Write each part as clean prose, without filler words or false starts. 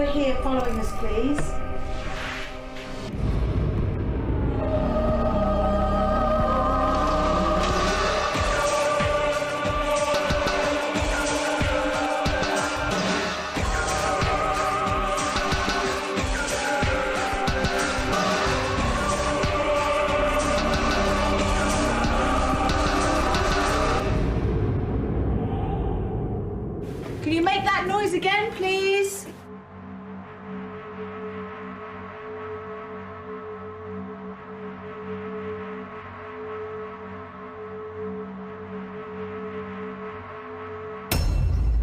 are here following us, please. Can you make that noise again, please?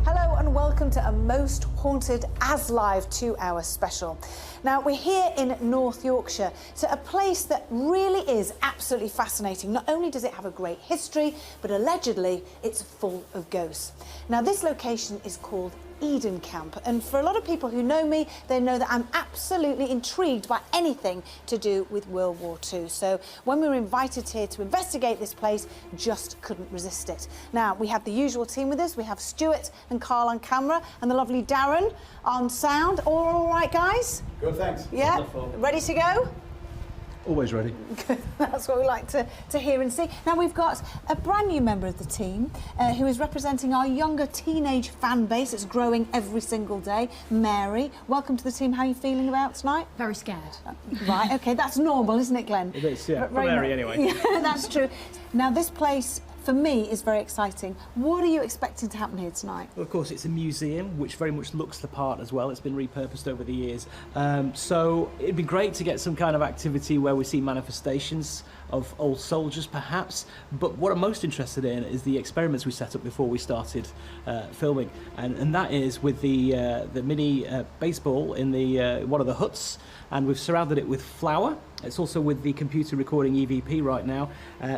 Hello and welcome to a most haunted as live 2-hour special. Now we're here in North Yorkshire, to a place that really is absolutely fascinating. Not only does it have a great history, but allegedly it's full of ghosts. Now this location is called Eden Camp, and for a lot of people who know me, they know that I'm absolutely intrigued by anything to do with World War II. So when we were invited here to investigate this place, just couldn't resist it. Now we have the usual team with us. We have Stuart and Carl on camera and the lovely Darren on sound. All right, guys? Good, thanks. Yeah? Wonderful. Ready to go? Always ready. That's what we like to hear and see. Now we've got a brand new member of the team who is representing our younger teenage fan base that's growing every single day. Mary, welcome to the team. How are you feeling about tonight? Very scared. Right, OK, that's normal, isn't it, Glenn? It is, yeah. Very Mary, anyway. Yeah, that's true. Now this place, for me, is very exciting. What are you expecting to happen here tonight? Well, of course, it's a museum, which very much looks the part as well. It's been repurposed over the years. So it'd be great to get some kind of activity where we see manifestations of old soldiers, perhaps. But what I'm most interested in is the experiments we set up before we started filming. And that is with the mini baseball in the one of the huts. And we've surrounded it with flour. It's also with the computer recording EVP right now.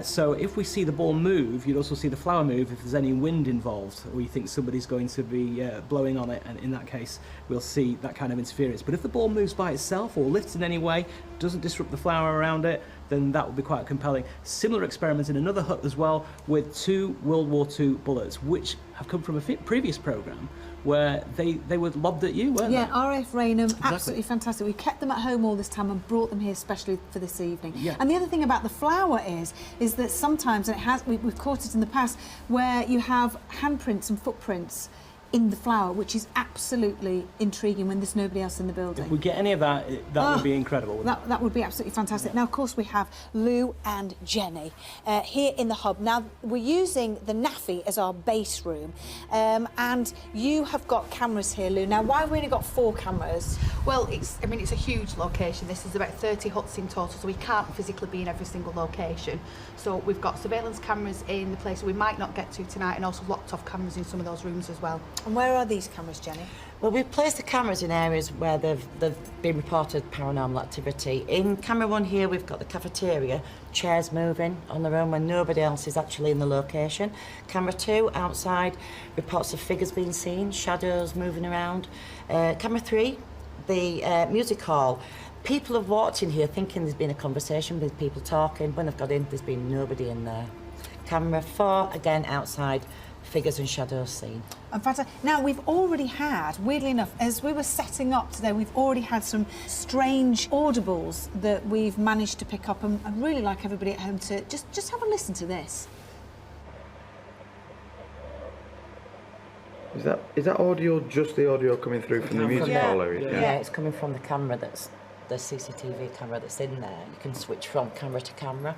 So if we see the ball move, you'd also see the flower move if there's any wind involved, or you think somebody's going to be blowing on it, and in that case, we'll see that kind of interference. But if the ball moves by itself or lifts in any way, doesn't disrupt the flower around it, then that would be quite compelling. Similar experiment in another hut as well, with 2 World War II bullets, which have come from a previous programme, where they were lobbed at you, weren't they? Yeah, RAF Raynham, Exactly. absolutely fantastic. We kept them at home all this time and brought them here especially for this evening. Yeah. And the other thing about the flower is that sometimes, and we've caught it in the past, where you have handprints and footprints in the flower, which is absolutely intriguing when there's nobody else in the building. If we get any of that, that would be incredible. That would be absolutely fantastic. Yeah. Now, of course, we have Lou and Jenny here in the hub. Now, we're using the NAFI as our base room, and you have got cameras here, Lou. Now, why have we only got 4 cameras? Well, it's a huge location. This is about 30 huts in total, so we can't physically be in every single location. So we've got surveillance cameras in the place we might not get to tonight, and also locked off cameras in some of those rooms as well. And where are these cameras, Jenny? Well, we've placed the cameras in areas where they've been reported paranormal activity. In camera 1 here, we've got the cafeteria, chairs moving on their own when nobody else is actually in the location. Camera 2, outside, reports of figures being seen, shadows moving around. Camera 3, the music hall. People have walked in here thinking there's been a conversation with people talking. When they've got in, there's been nobody in there. Camera 4, again, outside, figures and shadows seen. In fact, now we've already had, weirdly enough, as we were setting up today, we've already had some strange audibles that we've managed to pick up, and I'd really like everybody at home to just have a listen to this. Is that audio just the audio coming through from the music hall area? Yeah, it's coming from the camera that's the CCTV camera that's in there. You can switch from camera to camera.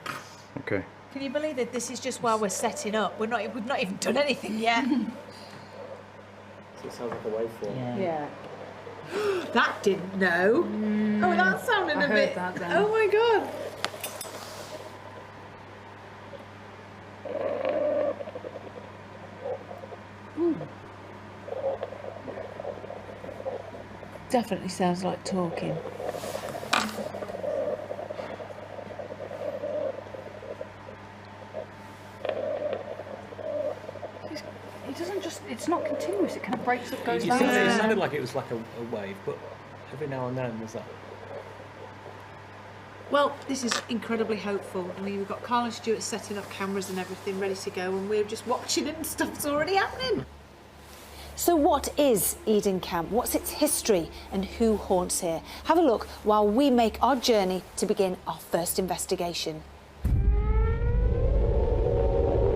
Okay. Can you believe that this is just while we're setting up? We've not even done anything yet. So it sounds like a waveform. Yeah. That didn't know. Oh, that sounded a bit. That then. Oh my god. Definitely sounds like talking. It doesn't just, it's not continuous, it kind of breaks up, goes It down. sounded like it was like a wave, but every now and then there's that. Well, this is incredibly hopeful. I mean, we've got Carl and Stuart setting up cameras and everything ready to go, and we're just watching it and stuff's already happening. So what is Eden Camp? What's its history and who haunts here? Have a look while we make our journey to begin our first investigation.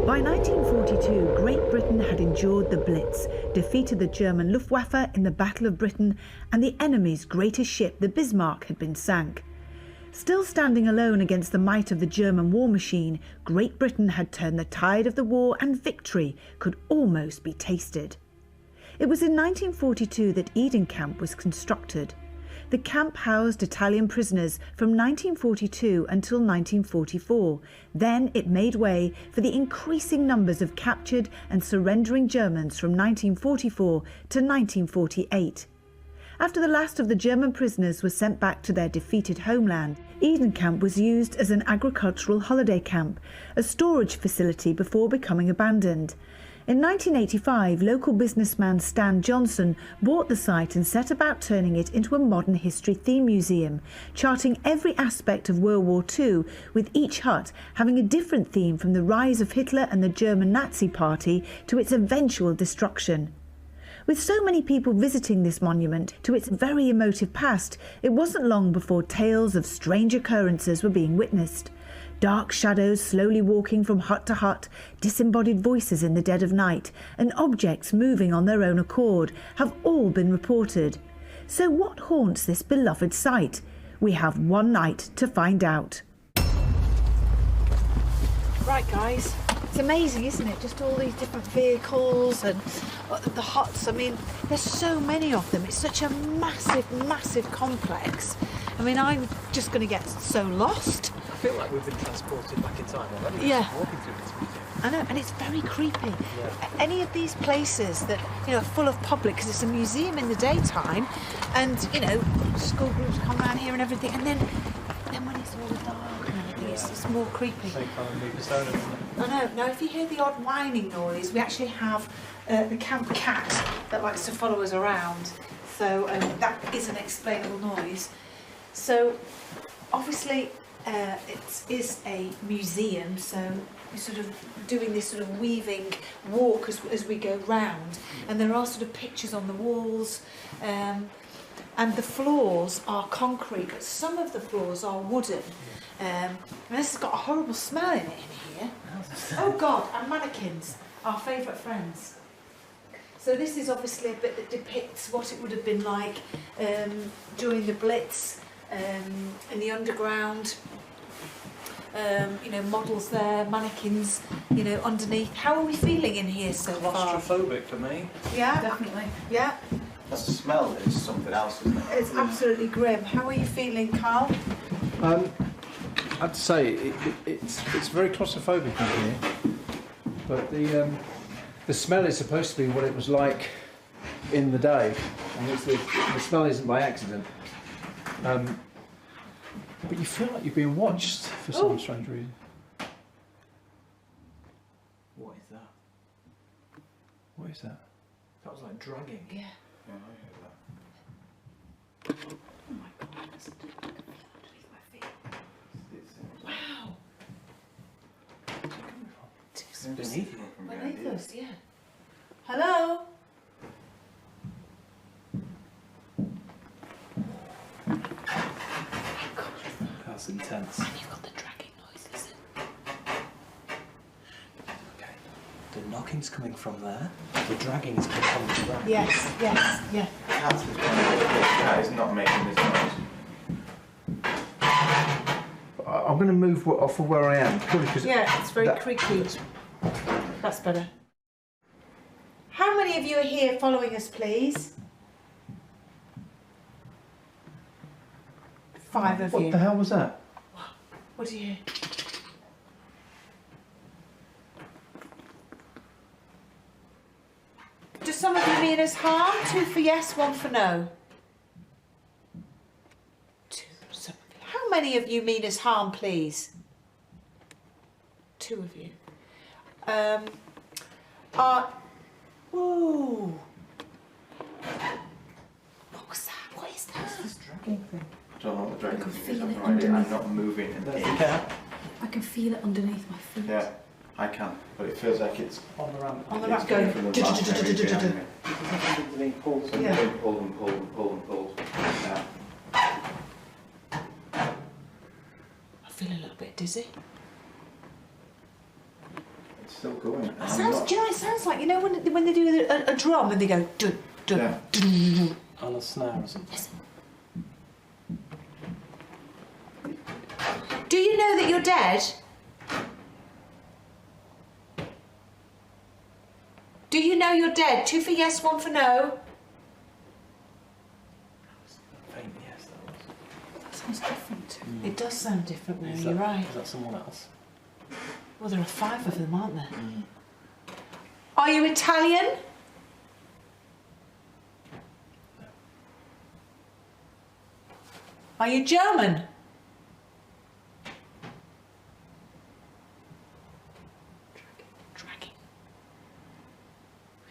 By 1942, Great Britain had endured the Blitz, defeated the German Luftwaffe in the Battle of Britain, and the enemy's greatest ship, the Bismarck, had been sank. Still standing alone against the might of the German war machine, Great Britain had turned the tide of the war, and victory could almost be tasted. It was in 1942 that Eden Camp was constructed. The camp housed Italian prisoners from 1942 until 1944. Then it made way for the increasing numbers of captured and surrendering Germans from 1944 to 1948. After the last of the German prisoners was sent back to their defeated homeland, Eden Camp was used as an agricultural holiday camp, a storage facility before becoming abandoned. In 1985, local businessman Stan Johnson bought the site and set about turning it into a modern history theme museum, charting every aspect of World War II, with each hut having a different theme from the rise of Hitler and the German Nazi Party to its eventual destruction. With so many people visiting this monument to its very emotive past, it wasn't long before tales of strange occurrences were being witnessed. Dark shadows slowly walking from hut to hut, disembodied voices in the dead of night, and objects moving on their own accord have all been reported. So what haunts this beloved site? We have one night to find out. Right, guys, it's amazing, isn't it? Just all these different vehicles and the huts. I mean, there's so many of them. It's such a massive, massive complex. I mean, I'm just going to get so lost. I feel like we've been transported back in time already. Yeah. Just walking through this museum. I know, and it's very creepy. Yeah. Any of these places that, you know, are full of public, because it's a museum in the daytime, and, you know, school groups come around here and everything, and then when it's all dark and everything, it's more creepy. Same kind of new persona, isn't it? I know. Now, if you hear the odd whining noise, we actually have the camp cat that likes to follow us around. So that is an explainable noise. So, obviously, it is a museum, so we're sort of doing this sort of weaving walk as we go round. And there are sort of pictures on the walls. And the floors are concrete, but some of the floors are wooden. And this has got a horrible smell in it in here. Oh God, and mannequins, our favourite friends. So this is obviously a bit that depicts what it would have been like during the Blitz, in the underground. You know, models there, mannequins, you know, underneath. How are we feeling in here so far? Claustrophobic for me. Yeah, definitely. Yeah. The smell is something else, isn't it? It's absolutely grim. How are you feeling, Carl? I'd say it's very claustrophobic in here, but the smell is supposed to be what it was like in the day, and the smell isn't by accident. But you feel like you're being watched for some strange reason. What is that? What is that? That was like dragging. Yeah. Yeah, I hear that. Oh my God, I can feel it underneath my feet. Wow. It's beneath you. Beneath us, yeah. Hello? That's intense. And you've got the dragging noises. Okay. The knocking's coming from there. The dragging is coming from the ground. Yes, yes, yeah. Cat is not making this noise. I'm going to move off of where I am purely because Yeah, it's very creaky. That's better. How many of you are here following us, please? 5 of What you. the hell was that? What do you hear? Do some of you mean us harm? 2 for yes, 1 for no. 2. Some of you. How many of you mean us harm, please? 2 of you. Ooh. What was that? What is that? This dragging thing. I don't know what the dragon can thing is. feel I've it no idea. I'm underneath. not moving. That's the cat. I can feel it underneath my feet. Yeah, I can, but it feels like it's On the ramp. On the it's ramp coming going. from the back area behind me. Being pulled. Yeah. Being pulled and pulled and pulled and pulled. Now, I feel a little bit dizzy. it's still going. It sounds, do you know what it sounds like? You know when they do a drum and they go dun dun Yeah. dun dun dun. On a snare or something. Listen. Do you know that you're dead? Do you know you're dead? 2 for yes, 1 for no. Faint, yes, that was. That sounds different. It does sound different, Mary, Is you're that- right. Is that someone else? Well, there are 5 of them, aren't there? Are you Italian? Are you German? Dragging.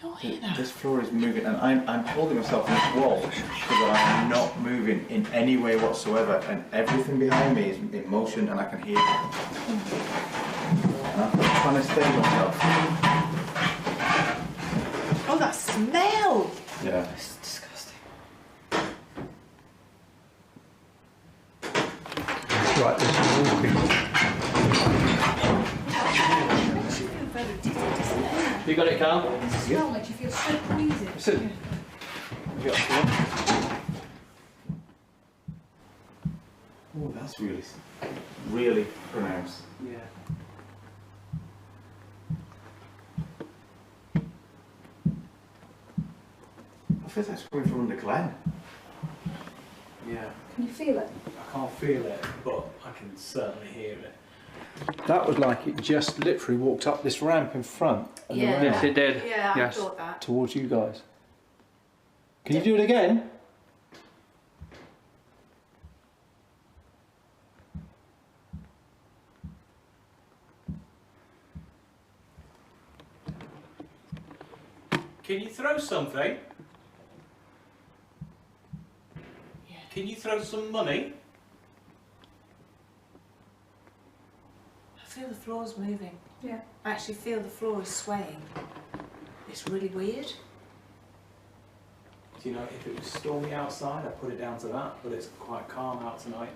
You're here now. This floor is moving, and I'm holding myself in this wall so that I'm not moving in any way whatsoever, and everything behind me is in motion, and I can hear it. And I'm trying to stay myself. Oh, that smell! Yeah. It's disgusting. Right, there's some walking. Makes you feel very dizzy, doesn't it? You got it, Carl? The smell makes you feel so queasy. Listen. Oh, that's really pronounced. Yeah. I feel that's coming from under Glen. Yeah. Can you feel it? I can't feel it, but I can certainly hear it. That was like it just literally walked up this ramp in front and Yeah. around Yes, it did. Yeah, Yes. I thought that. towards you guys. Can you do it again? Can you throw something? Yeah. Can you throw some money? I feel the floor's moving. Yeah. I actually feel the floor is swaying. It's really weird. Do you know, if it was stormy outside, I'd put it down to that, but it's quite calm out tonight.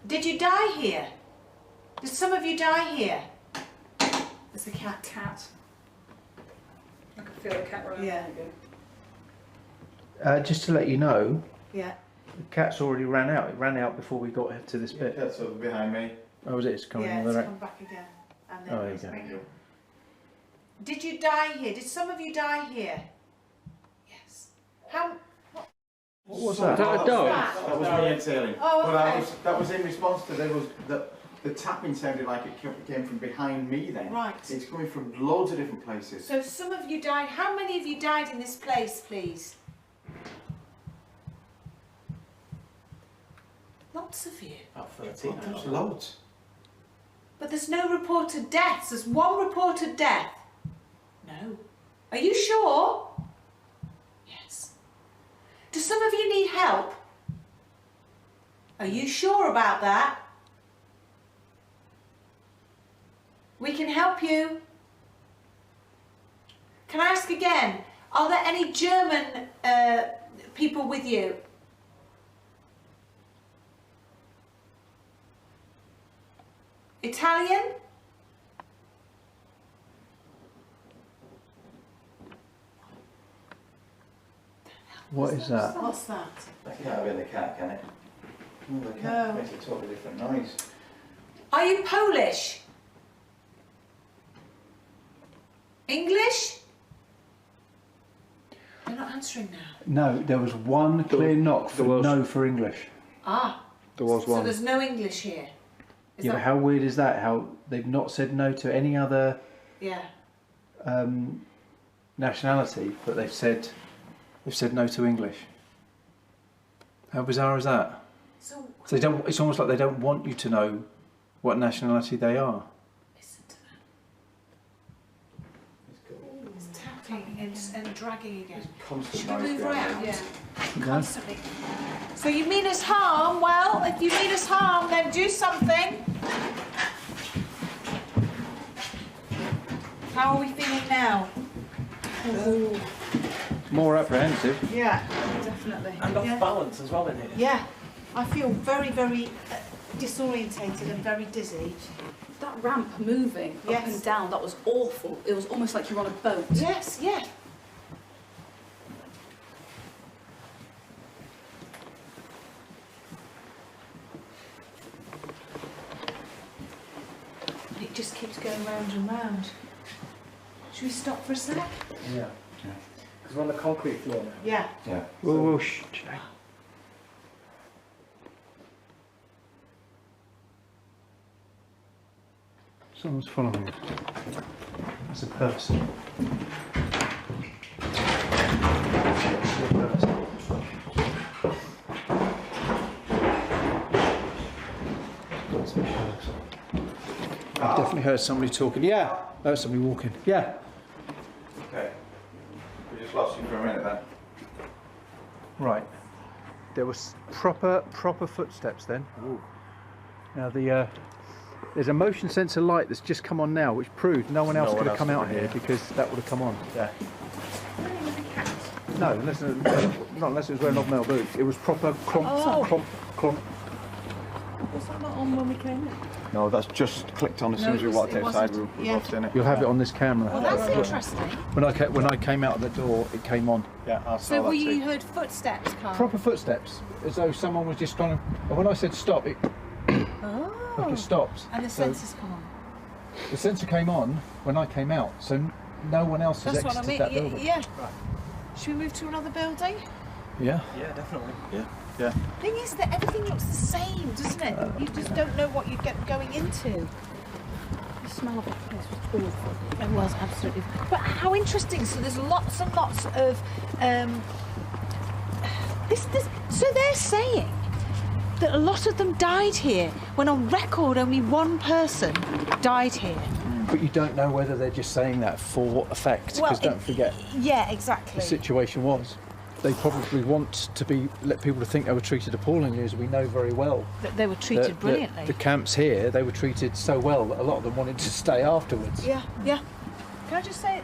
Did you die here? Did some of you die here? There's the cat. Cat. I can feel a cat running. Yeah. Just to let you know, Yeah. the cat's already ran out. It ran out before we got to this bit. That's over behind me. Oh, was it? It's coming Yeah, the it's other come way. back again. And Oh, there you it's go. ringing. Did you die here? Did some of you die here? Yes. How? What was that? That dog? That was me exhaling. Oh, But okay. that was in response to the tapping sounded like it came from behind me then. Right. It's coming from loads of different places. So some of you died. How many of you died in this place, please? Lots of you. About 13. I There's know. loads. But there's no reported deaths. There's one reported death. No. Are you sure? Yes. Do some of you need help? Are you sure about that? We can help you. Can I ask again? Are there any German people with you? Italian? What is that? What's that? That can't have been the cat, can it? No, the cat No. makes a totally different noise. Are you Polish? English? They're not answering now. No, there was one clear knock for there was. no for English. Ah. There was So there's no English here. Is Yeah, but that, how weird is that? How they've not said no to any other yeah. nationality, but they've said no to English. How bizarre is that? So So they don't. It's almost like they don't want you to know what nationality they are. listen to that. It's tapping and dragging again. Constant Should we noise move behind around? me. Yeah. Constantly. So you mean us harm? Well, if you mean us harm, then do something. How are we feeling now? More apprehensive. Yeah, definitely. And off Yeah. balance as well in here. Yeah, I feel very, very disorientated and very dizzy. That ramp moving up Yes. and down, that was awful. It was almost like you're on a boat. Yes, yeah. And it just keeps going round and round. Should we stop for a sec? Yeah. Because we're on the concrete floor now. Yeah. Yeah. Whoa, shh. Someone's following us. That's a person. I've definitely heard somebody talking. Yeah, I heard somebody walking. Yeah. Okay. We just lost you for a minute then. Right. There was proper footsteps then. Now there's a motion sensor light that's just come on now, which proved no one else could have come out here because that would have come on. Yeah. No, not unless it was wearing off-male boots. It was proper clomp. Was that not on when we came in? No, that's just clicked on as soon as we walked outside. We both seen it. You'll have it on this camera. Well, that's interesting. When I came out of the door, it came on. Yeah, I saw So that were too. you heard footsteps, Carl? Proper footsteps, as though someone was just trying to. And when I said stop, it like it stopped. And the So sensors come on. the sensor came on when I came out, so no one else has That's what I exited mean. that building. Yeah. Should we move to another building? Yeah. Yeah, definitely. Yeah. Thing is that everything looks the same, doesn't it? You just don't know what you get going into. The smell of that place was awful. It was absolutely. But how interesting! So there's lots and lots of So they're saying that a lot of them died here, when on record only one person died here. But you don't know whether they're just saying that for effect, because don't forget Yeah, exactly. the situation was. They probably want to let people to think they were treated appallingly, as we know very well. That they were treated The- brilliantly. The camps here, they were treated so well that a lot of them wanted to stay afterwards. Yeah, yeah. Can I just say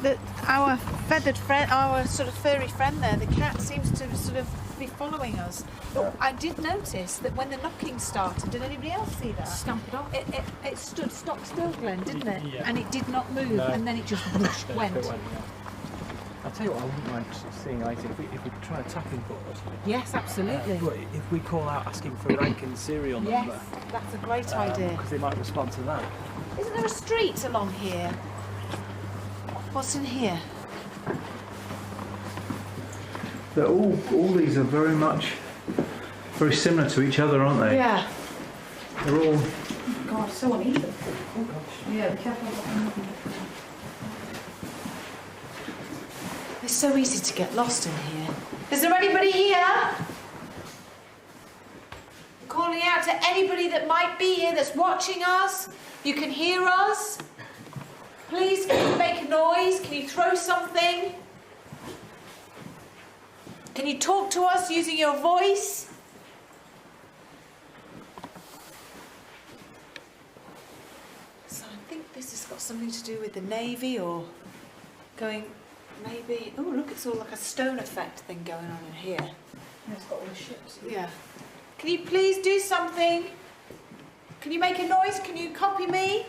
that our feathered friend, our sort of furry friend there, the cat seems to sort of be following us. But I did notice that when the knocking started, did anybody else see that? Scampered off. It stood stock still, Glenn, didn't it? Yeah. And it did not move, No. and then it just whoosh, went. I'll tell you what, I wouldn't mind seeing Isaac if we try a tapping board. Yes, absolutely. But if we call out asking for rank and serial Yes, number, that's a great idea. because they might respond to that. Isn't there a street along here? What's in here? They're all these are very similar to each other, aren't they? Yeah. They're all. God, so uneven. Yeah, be careful. It's so easy to get lost in here. Is there anybody here? Calling out to anybody that might be here that's watching us. You can hear us. Please, can you make a noise? Can you throw something? Can you talk to us using your voice? So I think this has got something to do with the Navy or going, maybe, oh look, it's all like a stone effect thing going on in here. Yeah, it's got all the ships. Yeah. Can you please do something? Can you make a noise? Can you copy me?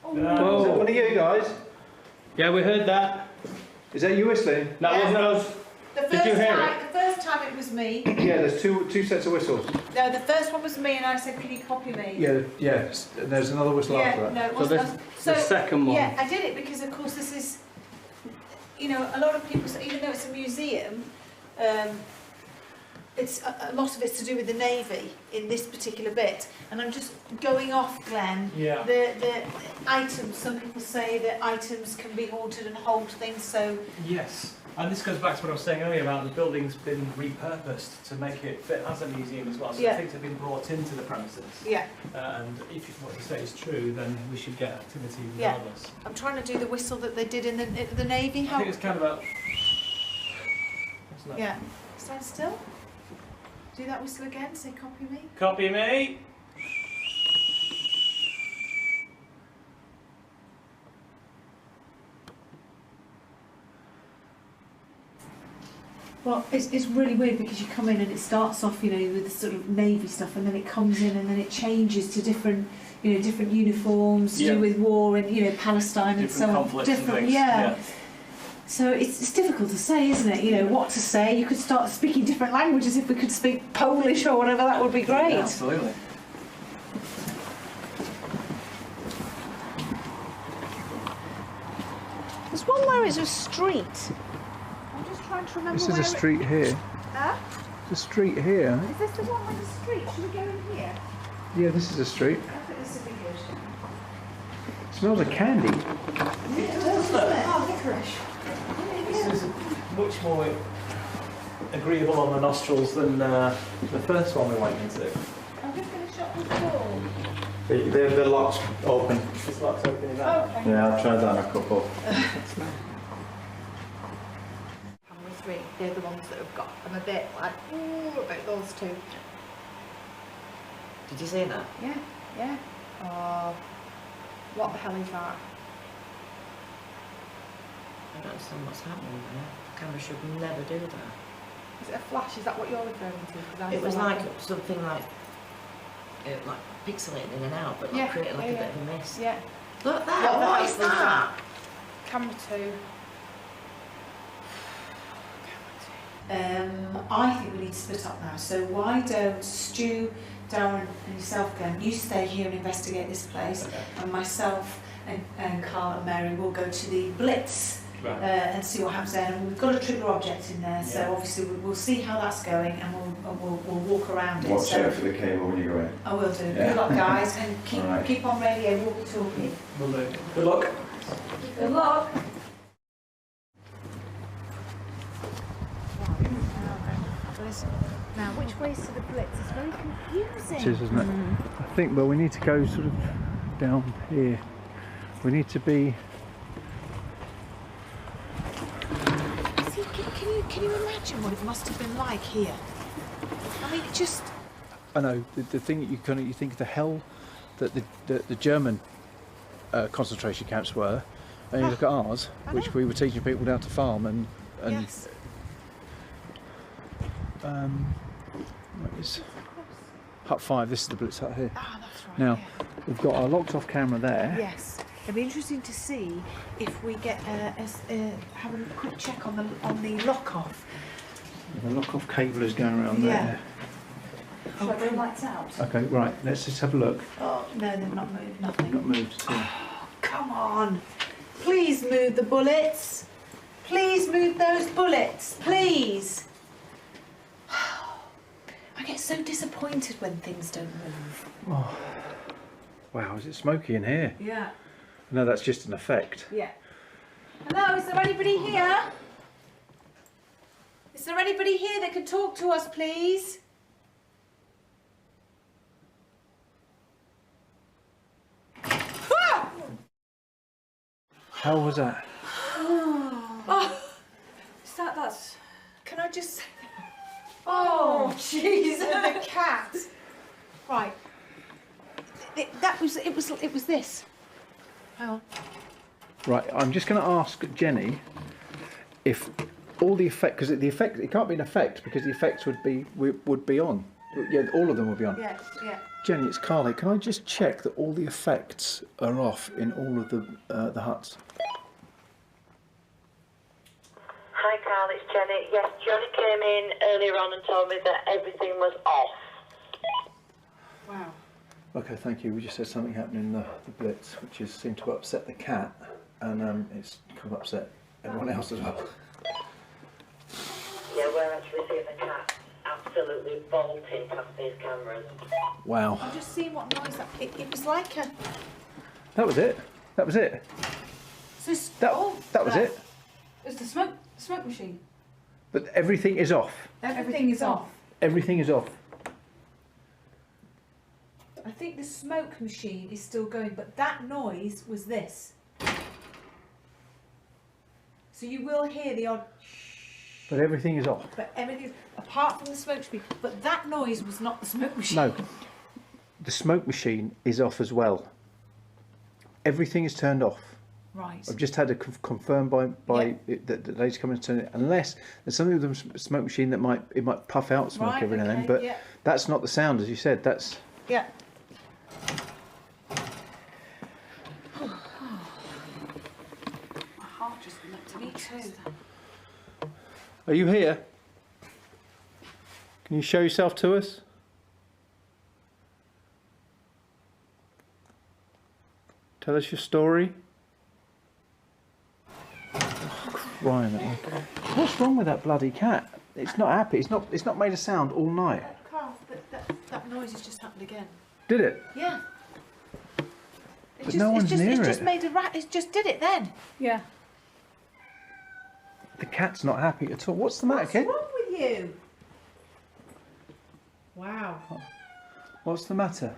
Whoa. Is that one of you guys? Yeah, we heard that. Is that you whistling? That Yeah. wasn't us. The Did you hear first time it was me. Yeah, there's two sets of whistles. No, the first one was me, and I said, "Can you copy me?" Yeah. And there's another whistle after Yeah, that. no, it So wasn't this- us. the second one. Yeah, I did it because, of course, this is, you know, a lot of people say, even though it's a museum, it's a lot of it's to do with the Navy in this particular bit. And I'm just going off, Glenn. Yeah. The items. Some people say that items can be haunted and hold things. So Yes. And this goes back to what I was saying earlier about the building's been repurposed to make it fit as a museum as well. So Yeah. things have been brought into the premises. yeah, And if what you say is true, then we should get activity Yeah. regardless. I'm trying to do the whistle that they did in the Navy. I How? think it's kind of a... Isn't it? Yeah. Stand still. Do that whistle again, say copy me. Copy me. Well, it's really weird because you come in and it starts off, you know, with the sort of navy stuff, and then it comes in and then it changes to different, you know, different uniforms to do with war and, you know, Palestine and so on. Conflicts and things. Yeah. So it's difficult to say, isn't it? You know, what to say. You could start speaking different languages. If we could speak Polish or whatever, that would be great. Absolutely. There's one where it's a street. I'm just trying to remember. This is where a street here. Huh? The street here. Is this the one with the street? Should we go in here? Yeah, this is a street. I think this would be good. It smells of candy. Yeah, it does, doesn't it? Oh, licorice. This is much more agreeable on the nostrils than the first one we went into. I'm just going to shut the door. The lock's open. This lock's opening that. Okay. Yeah, I've tried that on a couple. Camera 3, they're the ones that have got. I'm a bit like, ooh, about those two. Did you see that? Yeah, yeah. Oh, what the hell is that? I don't understand what's happening there. The camera should never do that. Is it a flash? Is that what you're referring to? 'Cause I It was feel like something like pixelating in and out, but like creating like a bit of a mist. Yeah. Look there, what is that? Camera 2. I think we need to split up now. So why don't Stu, Darren and yourself, Glenn, you stay here and investigate this place, and myself and Carl and Mary will go to the Blitz and see what happens there. And we've got a trigger object in there, so obviously we'll see how that's going, and we'll walk around it. Watch out for the cable when you go in. I will do. Yeah. Good luck, guys, and Alright. keep on radio, walkie-talkie. Will do. Good luck. Good luck. Now, which way's to the Blitz? It's very confusing. It is, isn't it? I think, well, we need to go sort of down here. We need to be. See, can you imagine what it must have been like here? I mean, it just. I know the thing that you think of the hell that the German concentration camps were, and you look at ours, which we were teaching people how to farm and Yes. what is Hut 5. This is the Blitz hut here. Ah, that's right. Now yeah. we've got our locked off camera there. Yes. It'll be interesting to see if we get have a quick check on the lock off. The lock off cable is going around there. Shall I go lights out? Okay, right. Let's just have a look. Oh no, they've not moved. Nothing. Not moved. So. Come on. Please move the bullets. Please move those bullets. Please. I get so disappointed when things don't move. Oh. Wow, is it smoky in here? Yeah. No, that's just an effect. Yeah. Hello, is there anybody here? Is there anybody here that can talk to us, please? How was that? Oh, that's. Can I just say? Oh, jeez, the cat. Right. It was this. Hang on. Right, I'm just going to ask Jenny if all the effect, because the effect, it can't be an effect because the effects would be on. Yeah, all of them would be on. Yeah, yeah. Jenny, it's Carly. Can I just check that all the effects are off in all of the huts? Hi Carl, it's Jenny. Yes, Johnny came in earlier on and told me that everything was off. Wow. Okay, thank you. We just had something happen in the Blitz, which seemed to upset the cat, and it's kind of upset everyone else as well. Yeah, we're actually seeing the cat absolutely bolting past these cameras. Wow. I'm just seeing what noise that. It was like a. That was it. That was it. So it's That was it. It's the smoke machine. But everything is off. Everything is off. Everything is off. I think the smoke machine is still going, but that noise was this. So you will hear the odd. But everything is off. But everything, apart from the smoke machine. But that noise was not the smoke machine. No, the smoke machine is off as well. Everything is turned off. Right. I've just had it confirmed by that the lady's coming to turn it. Unless there's something with the smoke machine that might puff out smoke Right, every now and then. okay, But yeah. that's not the sound, as you said. That's Yeah. My heart just leapt up. Me too. Are you here? Can you show yourself to us? Tell us your story. Ryan, what's wrong with that bloody cat? It's not happy. It's not made a sound all night. Carl, that noise has just happened again. Did it? Yeah. But no one's near It's it. just made a rat. It just did it then. Yeah. The cat's not happy at all. What's the matter, What's kid? wrong with you? Wow. What's the matter?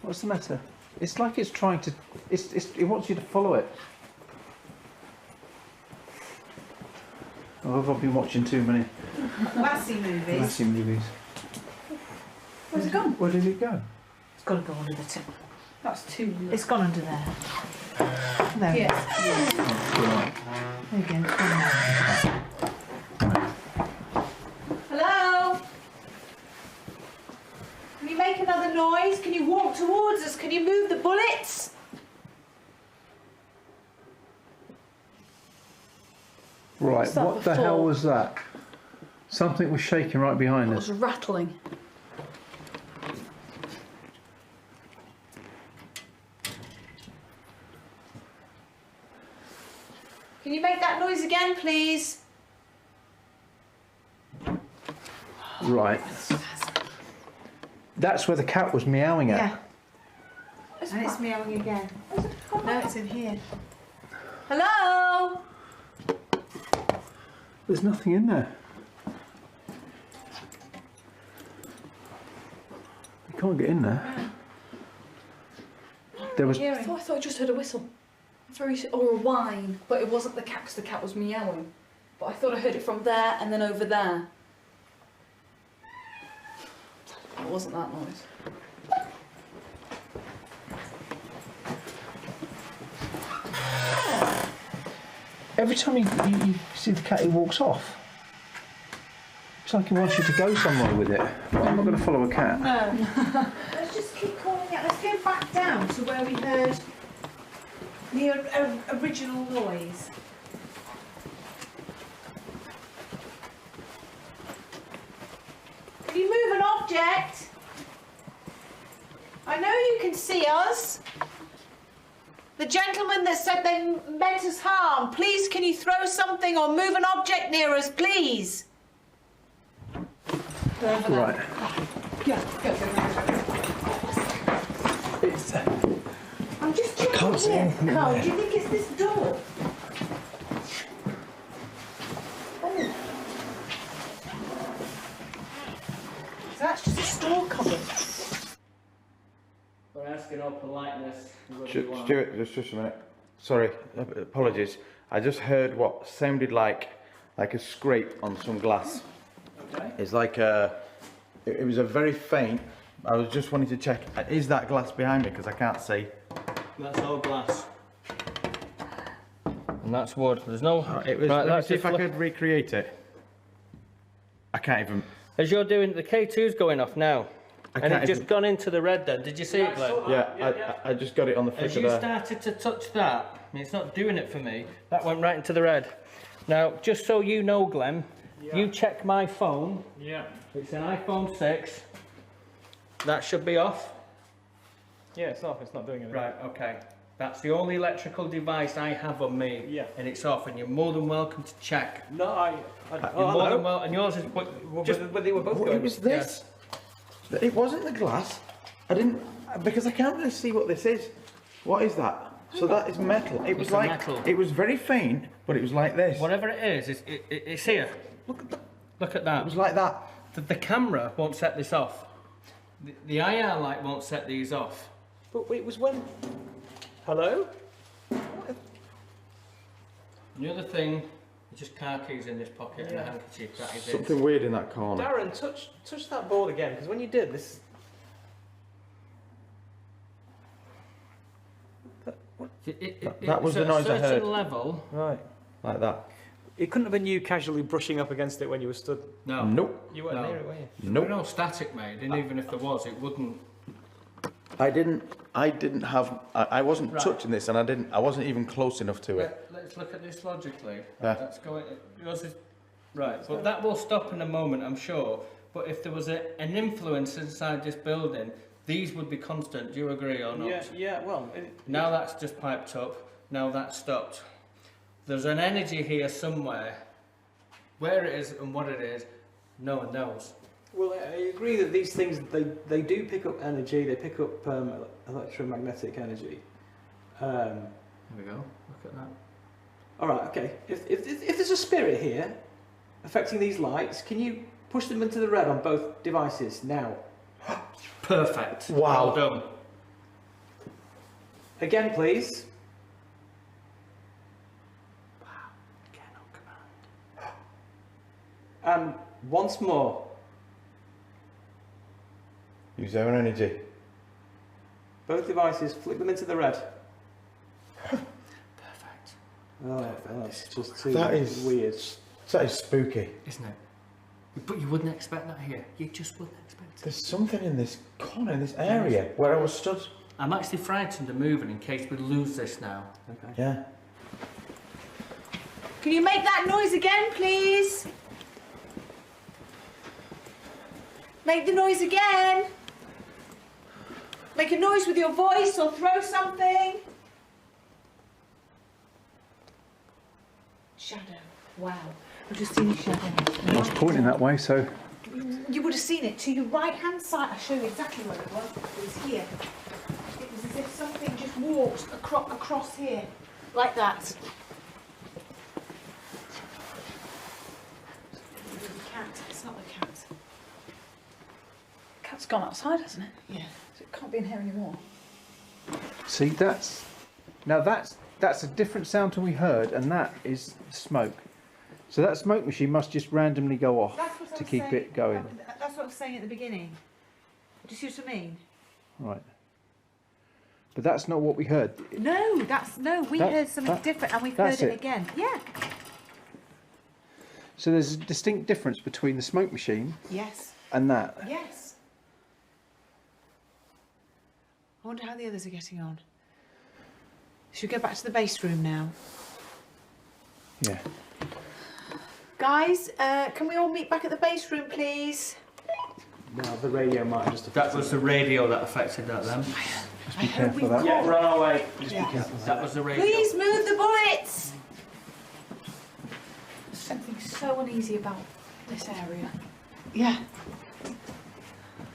What's the matter? It's like it's trying to. It wants you to follow it. Oh, I've been watching too many Lassie movies. Lassie movies. Where's it gone? Where did it go? It's got to go under the tip. That's too low. It's gone under there. There. Yeah. Right. There you go. It's gone under. Hello? Can you make another noise? Can you walk towards us? Can you move the bullets? Right. that What the hell before? was that? Something was shaking right behind It us. was rattling. Can you make that noise again, please? Right. That's where the cat was meowing at. Yeah. And it's meowing again. No, it's in here. Hello? There's nothing in there. You can't get in there. There was. I thought I just heard a whistle. Or a whine, but it wasn't the cat because the cat was meowing. But I thought I heard it from there and then over there. It wasn't that noise. Every time you see the cat, he walks off. It's like he wants you to go somewhere with it. I'm not going to follow a cat. No. Let's just keep calling out. Let's go back down to where we heard the original noise. Can you move an object? I know you can see us. The gentleman that said they meant us harm, please can you throw something or move an object near us, please? Right. Yeah, go. It's, I'm just checking can't see here. anything in Carl, there. do you think it's this door? Oh. So that's just a store cupboard. We're asking all politeness. whether you want- Stuart, just a minute. Sorry, apologies. I just heard what sounded like a scrape on some glass. Okay. It's like it was a very faint. I was just wanting to check. Is that glass behind me? Because I can't see. That's all glass. And that's wood. There's no. It was. Right, Let me that's see if I just- could recreate it. I can't even. As you're doing, the K2's going off now. I And can't it just even- gone into the red then. Did you see it, Glenn? Yeah, I just got it on the As flicker you there. started to touch that, I mean, it's not doing it for me, that went right into the red. Now, just so you know, Glenn, you check my phone. Yeah. It's an iPhone 6. That should be off. Yeah, it's off. It's not doing anything. Right, okay. That's the only electrical device I have on me. Yeah. And it's off, and you're more than welcome to check. No, You're more than well, and yours is just But they were both What going. was this? It wasn't the glass. I didn't because I can't really see what this is. What is that? So that is metal. It was It's a like metal. it was very faint, but it was like this. Whatever it is, it's here. Look at that. It was like that. The camera won't set this off. The IR light won't set these off. But it was when. Hello? The other thing, just car keys in this pocket and a handkerchief. That is Something weird in that corner. Darren, touch that board again, because when you did this. That was the noise I heard. At a certain level. Right. Like that. It couldn't have been you casually brushing up against it when you were stood. No. Nope. You weren't No. near it, were you? Nope. No static made, and even if there was, it wouldn't. I didn't have. I wasn't Right. touching this, and I wasn't even close enough to it. Let's look at this logically. Yeah. That's going. Yours is right. But that will stop in a moment, I'm sure. But if there was an influence inside this building, these would be constant. Do you agree or not? Yeah. Well, Now that's just piped up. Now that's stopped. There's an energy here somewhere. Where it is and what it is, no one knows. well, I agree that these things they do pick up energy. They pick up electromagnetic energy. There we go. Look at that. All right. Okay. If there's a spirit here affecting these lights, can you push them into the red on both devices now? Perfect. Wow. Well done. Again, please. And once more. Use their own energy. Both devices, flip them into the red. Perfect. Oh, that's just too That is weird. That is spooky. Isn't it? But you wouldn't expect that here. You just wouldn't expect it. There's something in this corner, in this area where I was stood. I'm actually frightened of moving in case we lose this now. Okay. Yeah. Can you make that noise again, please? Make the noise again. Make a noise with your voice or throw something. Shadow. Wow. I've just seen a shadow. I was pointing that way, so You would have seen it to your right-hand side. I'll show you exactly where it was. It was here. It was as if something just walked across here, like that. The cat. It's not the cat. Cat's gone outside, hasn't it? Yeah. So it can't be in here anymore. see that's a different sound to we heard, and that is smoke. So that smoke machine must just randomly go off That's what I to was keep saying. it going. That's what I was saying at the beginning. Do you see what I mean? Right. But that's not what we heard. No, we That- heard something that- different and we've that's heard it it. again. Yeah. So there's a distinct difference between the smoke machine Yes. and that. Yes. I wonder how the others are getting on. Should we go back to the base room now? Yeah. Guys, can we all meet back at the base room, please? Now the radio might have just That was the radio that affected that then. Just be careful of that. Yeah, run away. That was the radio. Please move the bullets! There's something so uneasy about this area. Yeah.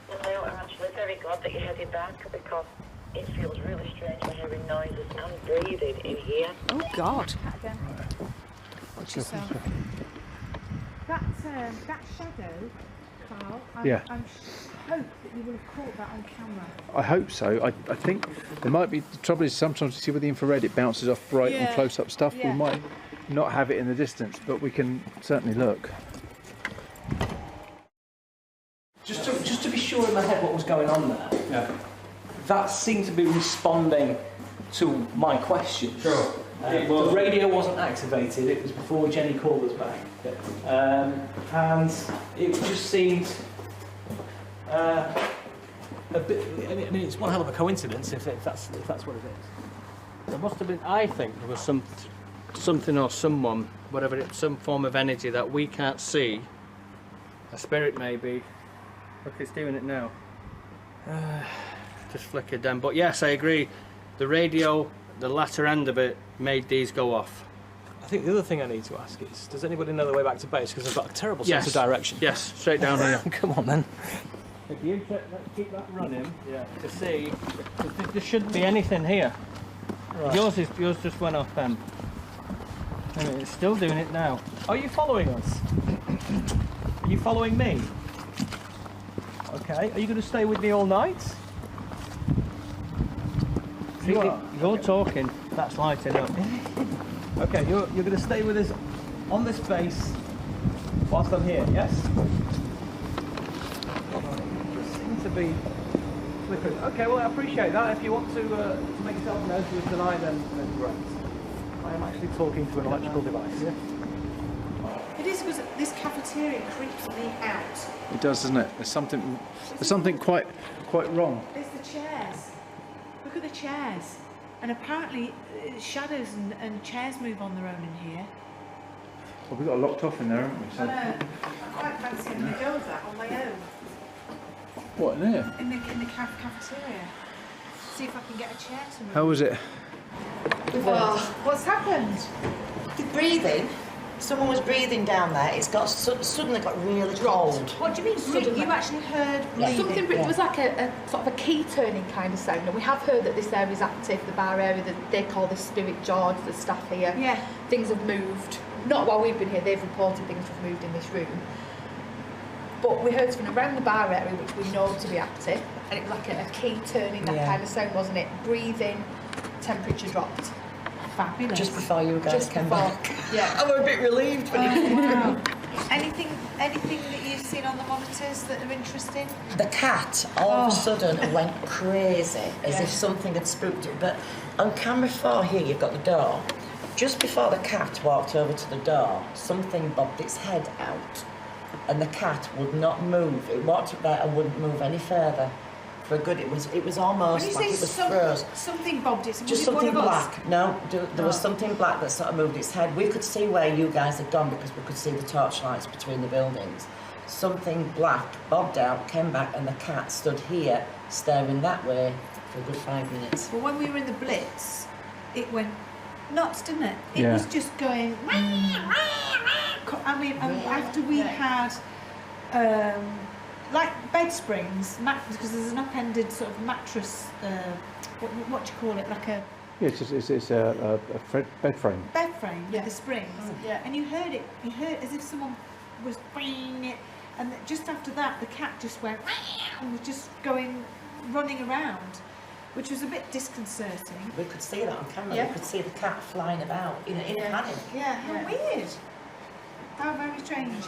Well, I'm actually very glad that you're heading back because it feels really strange for hearing noises and breathing in here. Oh, God. Again. Watch yourself. That shadow, Carl, Yeah. I hope that you will have caught that on camera. I hope so. I think there might be. The trouble is sometimes you see with the infrared it bounces off bright and Yeah. close-up stuff. Yeah. We might not have it in the distance, but we can certainly look. Just to be sure in my head what was going on there. Yeah. That seemed to be responding to my questions. Sure. The radio wasn't activated. It was before Jenny called us back, and it just seemed a bit. I mean, it's one hell of a coincidence if that's what it is. There must have been. I think there was something or someone, whatever it, some form of energy that we can't see. A spirit maybe. Look, it's doing it now. Just flickered then. But yes, I agree. The radio, the latter end of it, made these go off. I think the other thing I need to ask is, does anybody know the way back to base? Because I've got a terrible sense of Yes. direction. Yes, straight down here. Come on then. If you let's keep that running, to see, there shouldn't be anything here. Right. Yours just went off then. I mean, it's still doing it now. Are you following us? Are you following me? Okay. Are you going to stay with me all night? See, You are. you're talking. That's lighting up. Okay, you're going to stay with us on this base whilst I'm here, yes? Seems to be flickering. Okay, well I appreciate that. If you want to make yourself known to us tonight, then great. I am actually talking to an electrical device. Yeah. It is because this cafeteria creeps me out. It does, doesn't it? There's something quite wrong. There's the chairs. Look at the chairs. And apparently shadows and chairs move on their own in here. Well, we've got it locked off in there, haven't we? I know. I quite fancy having a go at that on my own. What, in here? In the cafeteria. See if I can get a chair to move. How was it? Oh, what's happened? The breathing. Someone was breathing down there. It's got suddenly got really cold. What do you mean suddenly? You actually heard breathing? Something, it was like a sort of a key turning kind of sound, and we have heard that this area is active, the bar area, that they call this Spirit George, the staff here. Yeah. Things have moved. Not while we've been here, they've reported things have moved in this room. But we heard something around the bar area, which we know to be active, and it was like a key turning, that kind of sound, wasn't it? Breathing, temperature dropped. Fabulous. Just before you guys came back. Yeah. I was a bit relieved when you Wow. Anything that you've seen on the monitors that are interesting? The cat all of a sudden went crazy, as if something had spooked it. But on camera 4 here, you've got the door. Just before the cat walked over to the door, something bobbed its head out, and the cat would not move. It walked up there and wouldn't move any further. For good, it was almost When you like say it was frozen. something bobbed its, Just was it one something of us? black. No, there was something black that sort of moved its head. We could see where you guys had gone because we could see the torchlights between the buildings. Something black bobbed out, came back, and the cat stood here, staring that way for a good 5 minutes. Well, when we were in the Blitz, it went nuts, didn't it? It Yeah. was just going. I mean, after we had like bed springs, because there's an upended sort of mattress. What do you call it? Like a Yeah, it's a bed frame. bed frame with Yeah. the springs. Yeah. And you heard it. You heard as if someone was banging it. And just after that, the cat just went and was just running around, which was a bit disconcerting. We could see that on camera. Yeah. We could see the cat flying about in a panic. Yeah, how weird. How very strange.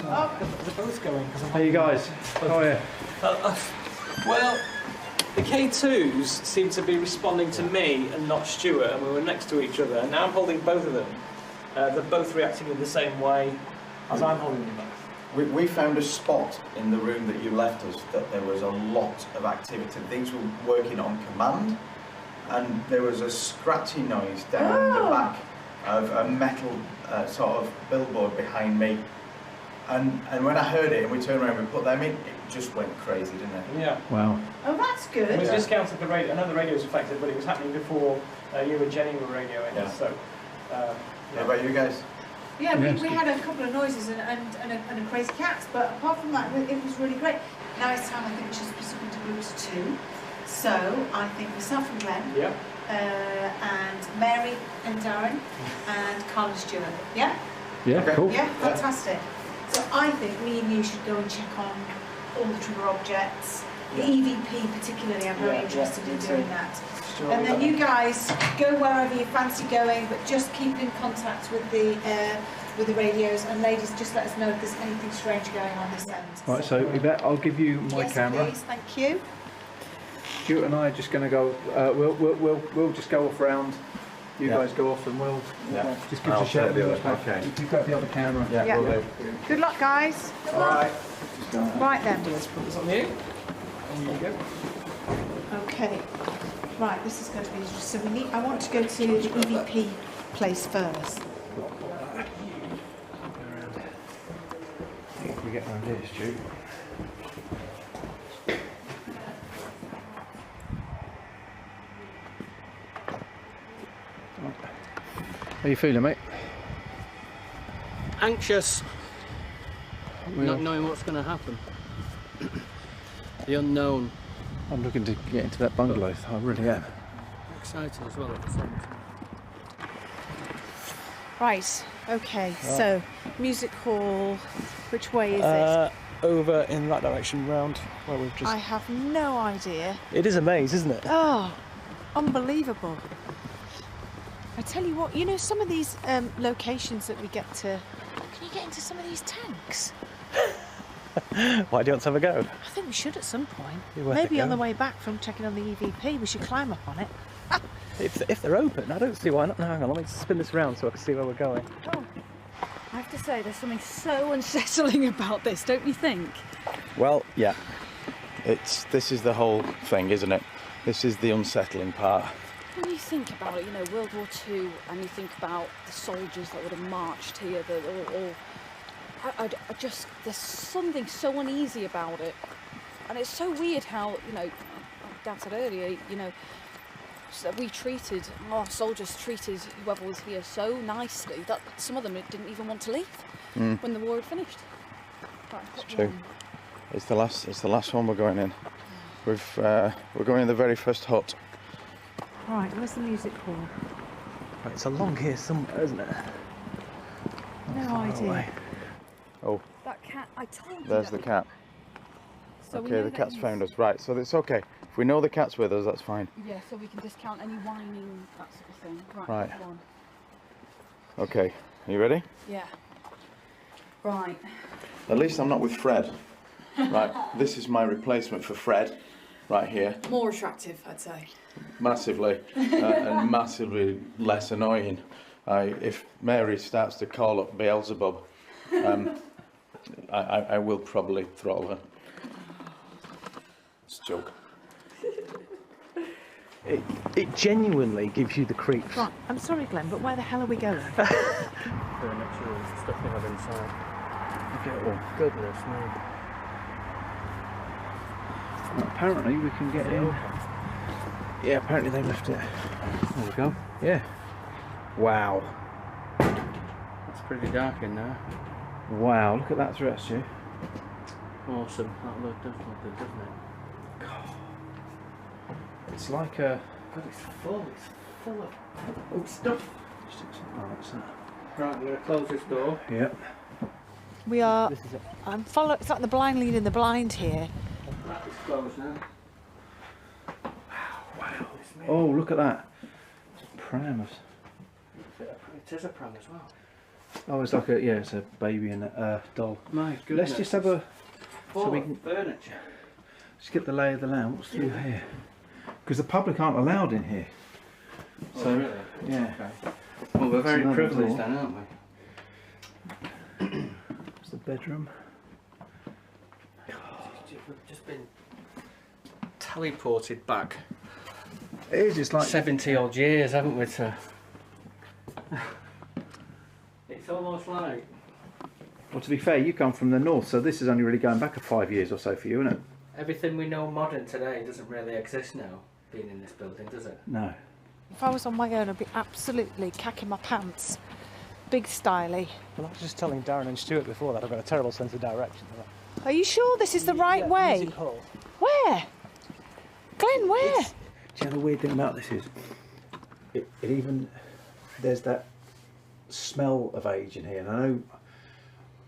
Oh, They're both going. Hey, you guys. How are you? Well, the K2s seem to be responding to me and not Stuart, and we were next to each other. And now I'm holding both of them. They're both reacting in the same way as I'm holding them both. We found a spot in the room that you left us that there was a lot of activity. These were working on command, and there was a scratchy noise down the back of a metal sort of billboard behind me. And when I heard it and we turned around and we put them in, it just went crazy, didn't it? Yeah. Wow. oh, that's good. We discounted the radio. I know the radio was affected, but it was happening before you and Jenny were radioing. Yeah. So, How about you guys? Yeah, Yes. we had a couple of noises and a crazy cat, but apart from that, it was really great. Now it's time, I think we should split up into groups of 2. So I think myself and Glenn, yeah. and Mary and Darren, and Carl and Stuart. Yeah? Yeah, Okay. cool. Yeah, fantastic. So I think me and you should go and check on all the trigger objects, the EVP particularly. I'm very interested in doing that. And then you guys go wherever you fancy going, but just keep in contact with the radios. And ladies, just let us know if there's anything strange going on this end. Right, so Yvette, I'll give you my Yes, camera. please, thank you. Stuart and I are just going to go. We'll just go off round. You guys go off, and we'll just give us a shout. Okay. You grab the other camera. Yeah. Will do. Good luck, guys. Good luck. Right then. Let's put this on you. And there you go. Okay. Right, this is going to be so we need. I want to go to the EVP place first. If we get around here, Stu. How you feeling, mate? Anxious, not knowing what's going to happen. The unknown. I'm looking to get into that bungalow. I really am. Excited as well at the same time. Right. Okay. So, music hall. Which way is it? Over in that direction, round where we've just. I have no idea. It is a maze, isn't it? Oh, unbelievable. I tell you what, you know, some of these locations that we get to, can you get into some of these tanks? Why do you want to have a go? I think we should at some point. Be worth Maybe a on go. the way back from checking on the EVP, we should climb up on it. If they're open, I don't see why not. No, hang on, let me spin this around so I can see where we're going. Oh, I have to say, there's something so unsettling about this, don't you think? Well, yeah. This is the whole thing, isn't it? This is the unsettling part. When you think about it, you know, World War II, and you think about the soldiers that would have marched here, I just, there's something so uneasy about it. And it's so weird how, you know, like Dad said earlier, you know, that our soldiers treated whoever was here so nicely that some of them didn't even want to leave when the war had finished. Right, It's true. It's the last one we're going in. We're going in the very first hut. Right, where's the music hall? Right, it's along here somewhere, isn't it? No idea. Oh, That cat, I told you. there's the cat. So we Okay, know the that cat's he's- found us. Right, so it's okay. If we know the cat's with us, that's fine. Yeah, so we can discount any whining, that sort of thing. Right. Go on. Okay, are you ready? Yeah. Right. At least I'm not with Fred. Right, this is my replacement for Fred, right here. More attractive, I'd say. Massively, and massively less annoying. If Mary starts to call up Beelzebub, I will probably throttle her. It's a joke. It genuinely gives you the creeps. Right, I'm sorry, Glenn, but where the hell are we going? Furniture and stuff they have inside. Okay, Goodness me. well, apparently we can get in. Yeah, apparently they left it. There we go. Yeah. Wow. It's pretty dark in there. Wow, look at that threat, Stu. Awesome. That does look good, doesn't it? It's like a... God, it's full of stuff. Right, I'm going to close this door. Yep. We are, This is it. it's like the blind leading the blind here. That is closed now. Wow. Oh, look at that. Pram. It is a pram as well. Oh, it's like a, yeah, it's a baby and a doll. My goodness. Let's just have a, Full we of can- furniture. just get the lay of the land. What's through here? Because the public aren't allowed in here. Oh, So, really? yeah. Okay. Well, we're very another privileged door. then, aren't we? It's the bedroom. We've just been teleported back It is, it's like... 70 odd years, haven't we, to... It's almost like... Well, to be fair, you come from the north, so this is only really going back 5 years or so for you, isn't it? Everything we know modern today doesn't really exist now, being in this building, does it? No. If I was on my own, I'd be absolutely cacking my pants. Big styly. Well, I was just telling Darren and Stuart before that I've got a terrible sense of direction. Are you sure this is the right way? Music hall. Where? Glenn, where? Do you know the weird thing about this is, it even, there's that smell of age in here, and I know,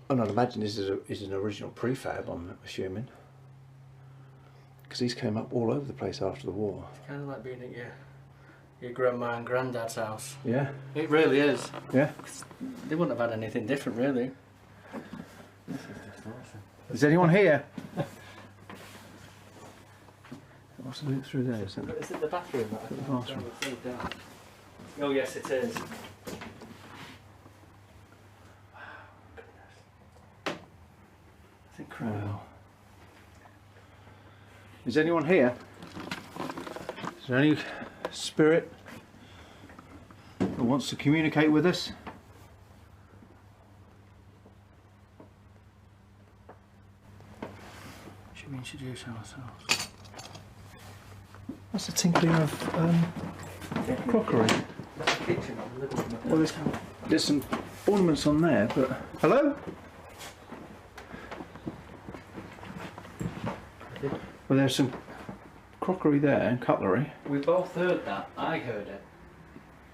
and I'd imagine this is an original prefab, I'm assuming, because these came up all over the place after the war. It's kind of like being at your grandma and granddad's house. Yeah? It really is. Yeah? They wouldn't have had anything different, really. This is just awesome. Is anyone here? What's the loop through there? Is it? Is it the bathroom that I The can't bathroom. see down? Oh yes, it is. It's incredible. Wow. Is anyone here? Is there any spirit that wants to communicate with us? Should we introduce ourselves? That's the tinkling of crockery. That's the kitchen or the living room. Well, there's some ornaments on there, but... Hello? Well, there's some crockery there and cutlery. We both heard that. I heard it.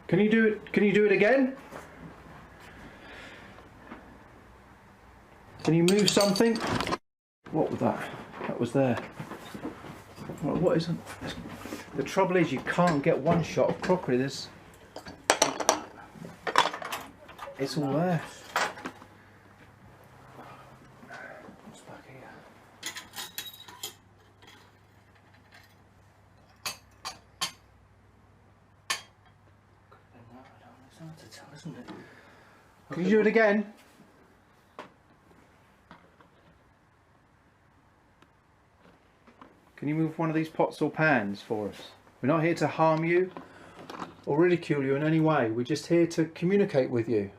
Can you do it? Can you do it again? Can you move something? What was that? That was there. What isn't? The trouble is you can't get one shot of crockery. There's It's all there. What's back here? It's hard to tell, isn't it? Can you do it again? Can you move one of these pots or pans for us? We're not here to harm you or ridicule you in any way. We're just here to communicate with you.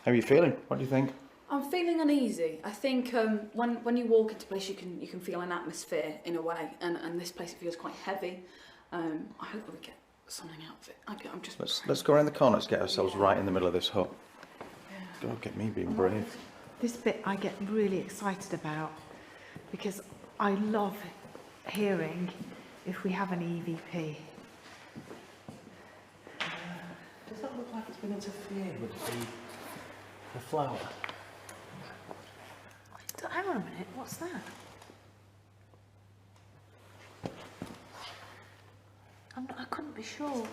How are you feeling? What do you think? I'm feeling uneasy. I think when you walk into a place, you can feel an atmosphere in a way, and this place feels quite heavy. I hope that we get something out of it. I'm just. Let's go around the corner. Let's get ourselves right in the middle of this hut. Don't get me being brave. This bit I get really excited about because I love hearing if we have an EVP. Does that look like it's been interfered with the flower? Hang on a minute, what's that? I couldn't be sure.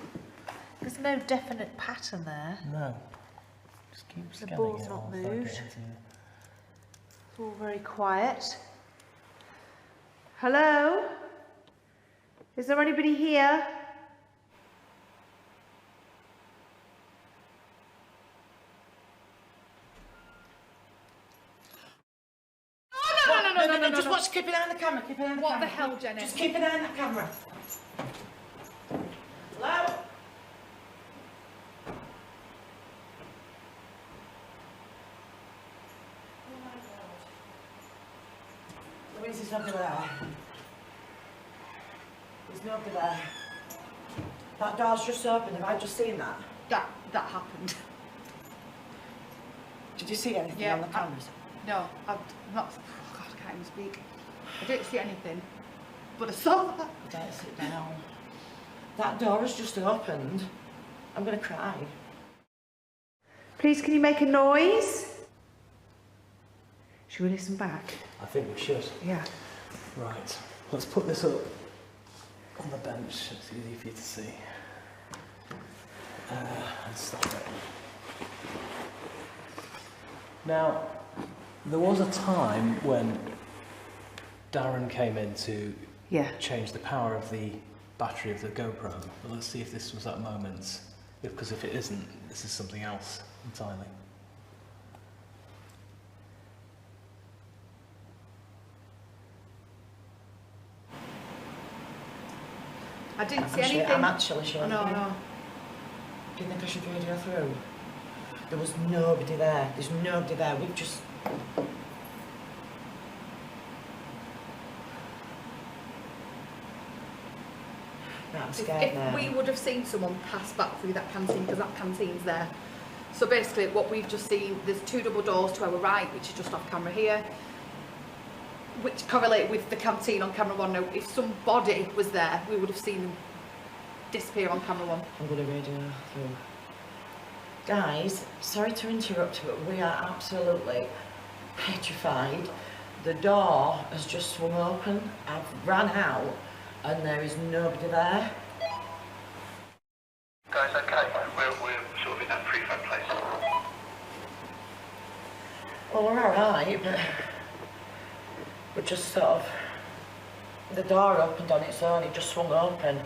There's no definite pattern there. No. Just keep The scanning ball's it not all, find it moved. into- It's all very quiet. Hello? Is there anybody here? No, just watch, keep it on the camera, keep it on the camera. What the hell, Jenny? Just keep it on the camera. Hello? Oh my God. Louise is nobody there. There's nobody there. That door's just open, have I just seen that? That happened. Did you see anything Yeah, on the cameras? No, I'm not. Oh God, I can't even speak. I didn't see anything, but I saw that. Don't sit down. That door has just opened. I'm going to cry. Please, can you make a noise? Should we listen back? I think we should. Yeah. Right. Let's put this up on the bench. It's easy for you to see. And stop it. Now, there was a time when Darren came in to change the power of the battery of the GoPro. But let's see if this was that moment. Because if it isn't, this is something else entirely. I didn't see anything. I'm actually sure. No. Do you think I should radio through? There was nobody there. There's nobody there. We've just... No, I'm scared now. If we would have seen someone pass back through that canteen, because that canteen's there. So basically what we've just seen, there's two double doors to our right, which is just off camera here, which correlate with the canteen on camera one. Now, if somebody was there, we would have seen them disappear on camera one. I'm going to radio through. Guys, sorry to interrupt, but we are absolutely petrified. The door has just swung open. I've ran out and there is nobody there. Guys, okay, we're sort of in that prefab place. Well, we're alright, but we're just sort of... The door opened on its own, it just swung open.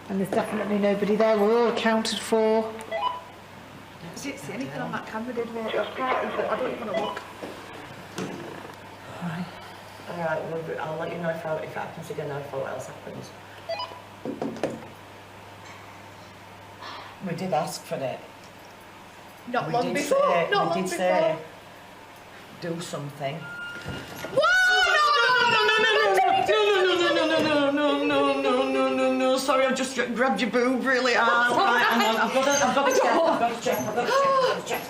And there's definitely nobody there. We're all accounted for. I didn't see anything on that camera, did we? I don't even want to look. Alright, well, I'll let you know if it happens again or if what else happens. We did ask for it. Not long before. We did say, do something. No, sorry, I've just grabbed your boob really hard. Right, hang on, I've got to check.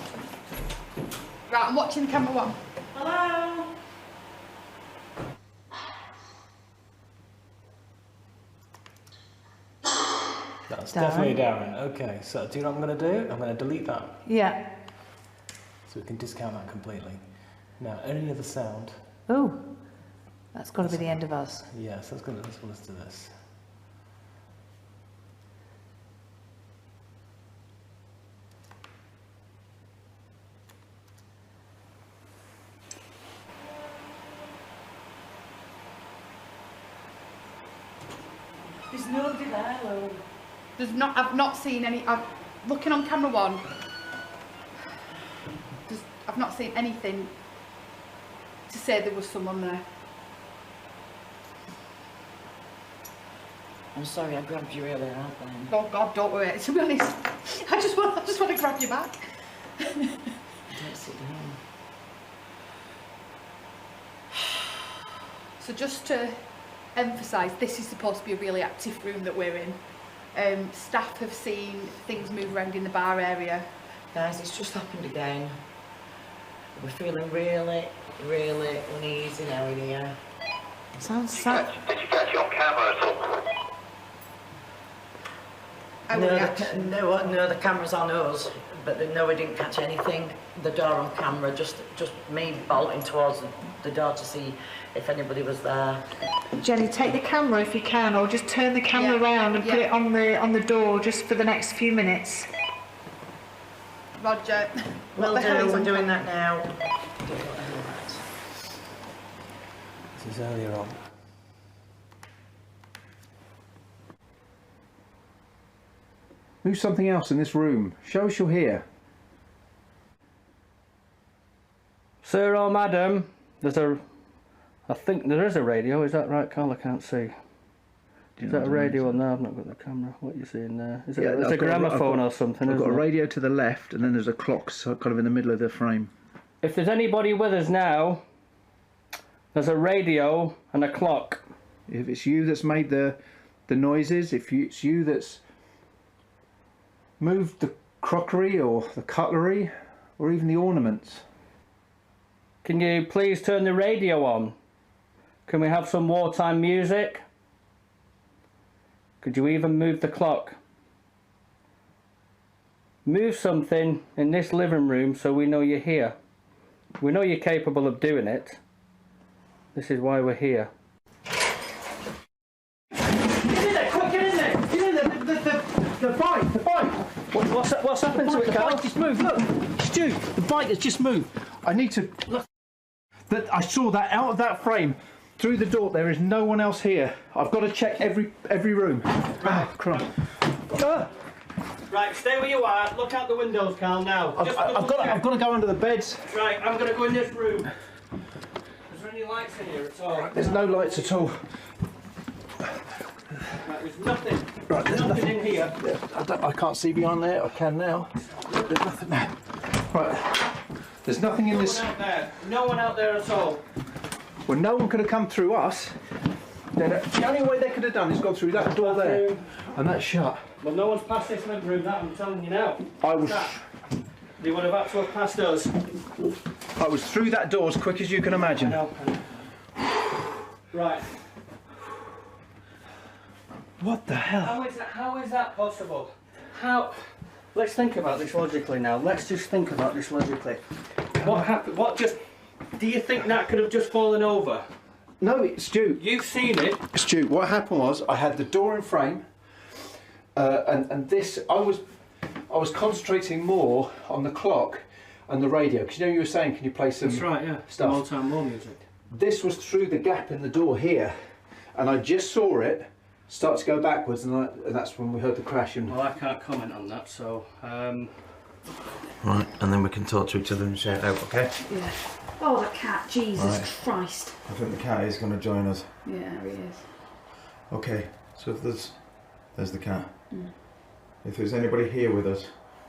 Right, I'm watching camera one. Hello? That's definitely Darren. Okay, so do you know what I'm going to do? I'm going to delete that. Yeah. So we can discount that completely. Now, any other sound? Oh, that's got to be the end of us. Yes, that's going to us to this. There's nobody there, Lou. I've not seen any. I'm looking on camera 1. I've not seen anything to say there was someone there. I'm sorry, I grabbed you really hard then. Oh God, don't worry. To be honest, I just want to grab you back. Don't sit down. So just to emphasise, this is supposed to be a really active room that we're in. Staff have seen things move around in the bar area. Guys, it's just happened again. We're feeling really, really uneasy now in here. Sounds Did you catch it on camera at all? No, the camera's on us, but no, we didn't catch anything. The door on camera, just me bolting towards the door to see if anybody was there. Jenny, take the camera if you can, or just turn the camera around and put it on the door just for the next few minutes. Roger. Will do, we're doing that now. This is earlier on. Move something else in this room. Show us you're here. Sir or madam, I think there is a radio, is that right, Carl? I can't see. Is that a radio on there? I've not got the camera. What are you seeing there? Is it it's a gramophone or something? I've got a isn't it? radio to the left, and then there's a clock kind of in the middle of the frame. If there's anybody with us now, there's a radio and a clock. If it's you that's made the noises, it's you that's moved the crockery or the cutlery or even the ornaments. Can you please turn the radio on? Can we have some wartime music? Could you even move the clock? Move something in this living room so we know you're here. We know you're capable of doing it. This is why we're here. Get in there, quick, get in there! Get in there, the bike! What's happened to it, Carl? The bike just moved, look! Stu, the bike has just moved. I need to... Look. I saw that out of that frame. Through the door, there is no one else here. I've got to check every room. Right. Oh, Christ. Right, stay where you are. Look out the windows, Carl, now. I've got to go under the beds. Right, I'm going to go in this room. Is there any lights in here at all? There's no lights at all. Right, there's nothing. Right, there's nothing in here. I can't see behind there. I can now. There's nothing there. Right. There's nothing in this. No one out there. No one out there at all. Well, no one could have come through us. Then the only way they could have done is gone through that door there, and that's shut. Well, no one's passed this living room. That I'm telling you now. I was. They would have had to have passed us. I was through that door as quick as you can imagine. Right. What the hell? How is that possible? How? Let's think about this logically now. Let's just think about this logically. What happened? What just? Do you think that could have just fallen over? No, Stu. You've seen it. Stu, what happened was I had the door in frame, and this I was concentrating more on the clock and the radio because you were saying, can you play some? That's right, yeah. Stuff. All-time war music. This was through the gap in the door here, and I just saw it start to go backwards, and that's when we heard the crash. And well, I can't comment on that, so. Right, and then we can talk to each other and shout out, okay? Yeah. Oh, the cat, Jesus Christ. I think the cat is going to join us. Yeah, he is. Okay, so if there's the cat. If there's anybody here with us,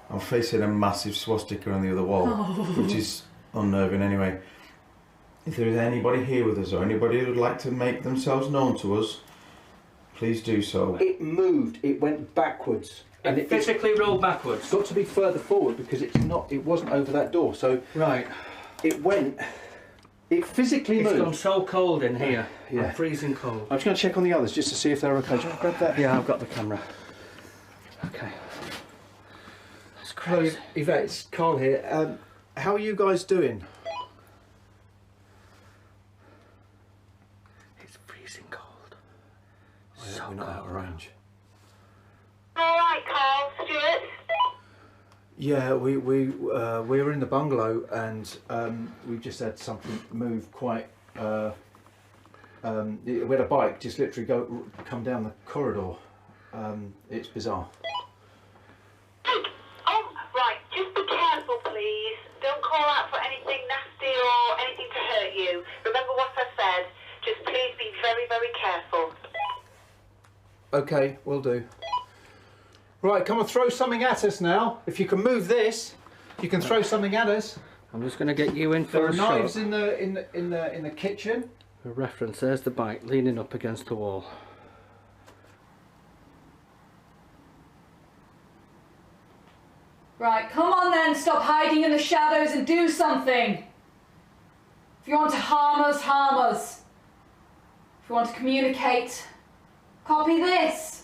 I'm facing a massive swastika on the other wall, which is unnerving anyway. If there is anybody here with us or anybody who would like to make themselves known to us, please do so. It moved. It went backwards. And it physically rolled backwards. It's got to be further forward because it wasn't over that door. So right. It physically moved. It's gone so cold in here. Yeah. I'm freezing cold. I'm just going to check on the others just to see if they're okay. Do you want to grab that? Yeah, I've got the camera. Okay. That's crazy. Yvette, it's Carl here. how are you guys doing? It's freezing cold. So we're not out of range. All right, Carl, Stuart. Yeah, we were in the bungalow and we just had something move quite. We had a bike just literally come down the corridor. It's bizarre. Oh, right, just be careful, please. Don't call out for anything nasty or anything to hurt you. Remember what I said. Just please be very, very careful. Okay, will do. Right, come and throw something at us now. If you can move this, you can throw something at us. I'm just going to get you in for There are a knives shot. in the kitchen. For reference, there's the bike leaning up against the wall. Right, come on then, stop hiding in the shadows and do something. If you want to harm us, harm us. If you want to communicate, copy this.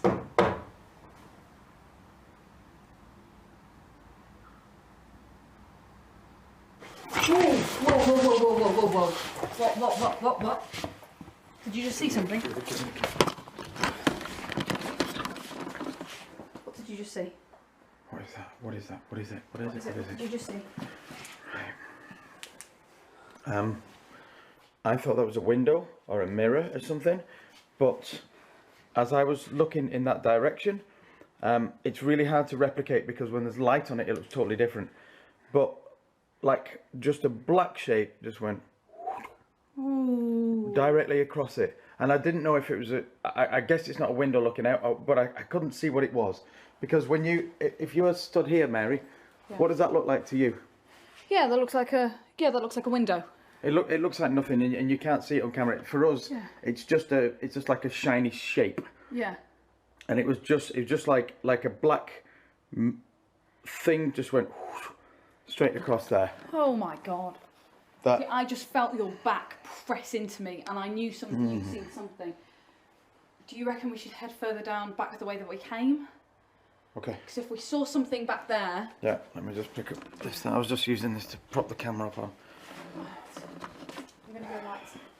Whoa. What? Did you just see something? What did you just see? What is that? What is that? What is it? What did you just see? I thought that was a window or a mirror or something, but as I was looking in that direction, it's really hard to replicate because when there's light on it, it looks totally different. But like just a black shape just went directly across it, and I didn't know if it was I guess it's not a window looking out, but I couldn't see what it was, because if you were stood here, Mary, what does that look like to you? Yeah, that looks like a window. It looks like nothing, and you can't see it on camera. For us, it's just like a shiny shape. Yeah. And it was just like a black thing just went straight across there. Oh my god. That I just felt your back press into me, and I knew something. You'd seen something. Do you reckon we should head further down, back the way that we came? Okay. Because if we saw something back there. Yeah. Let me just pick up this thing. I was just using this to prop the camera up on. I'm gonna go like.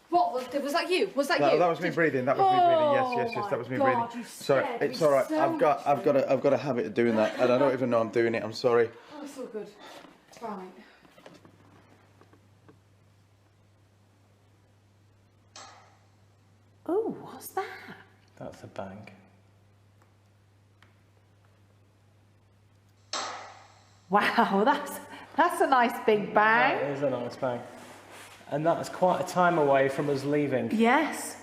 What was that? You? Was that you? That was me breathing. That was me breathing. Yes. That was me breathing. Sorry, it's all right. I've got a habit of doing that, and I don't even know I'm doing it. I'm sorry. Oh, it's all good. Right. Oh, what's that? That's a bang. Wow, that's a nice big bang. That is a nice bang. And that's quite a time away from us leaving. Yes.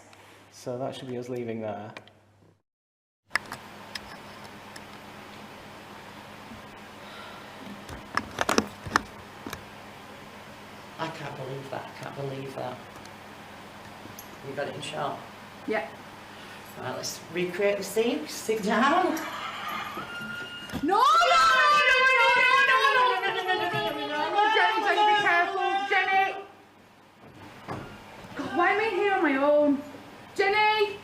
So that should be us leaving there. I can't believe that. You got it in shot? Yeah. Right, let's recreate the scene. Sit down. No! Jenny, be careful. Jenny! God, why am I here on my own? Jenny!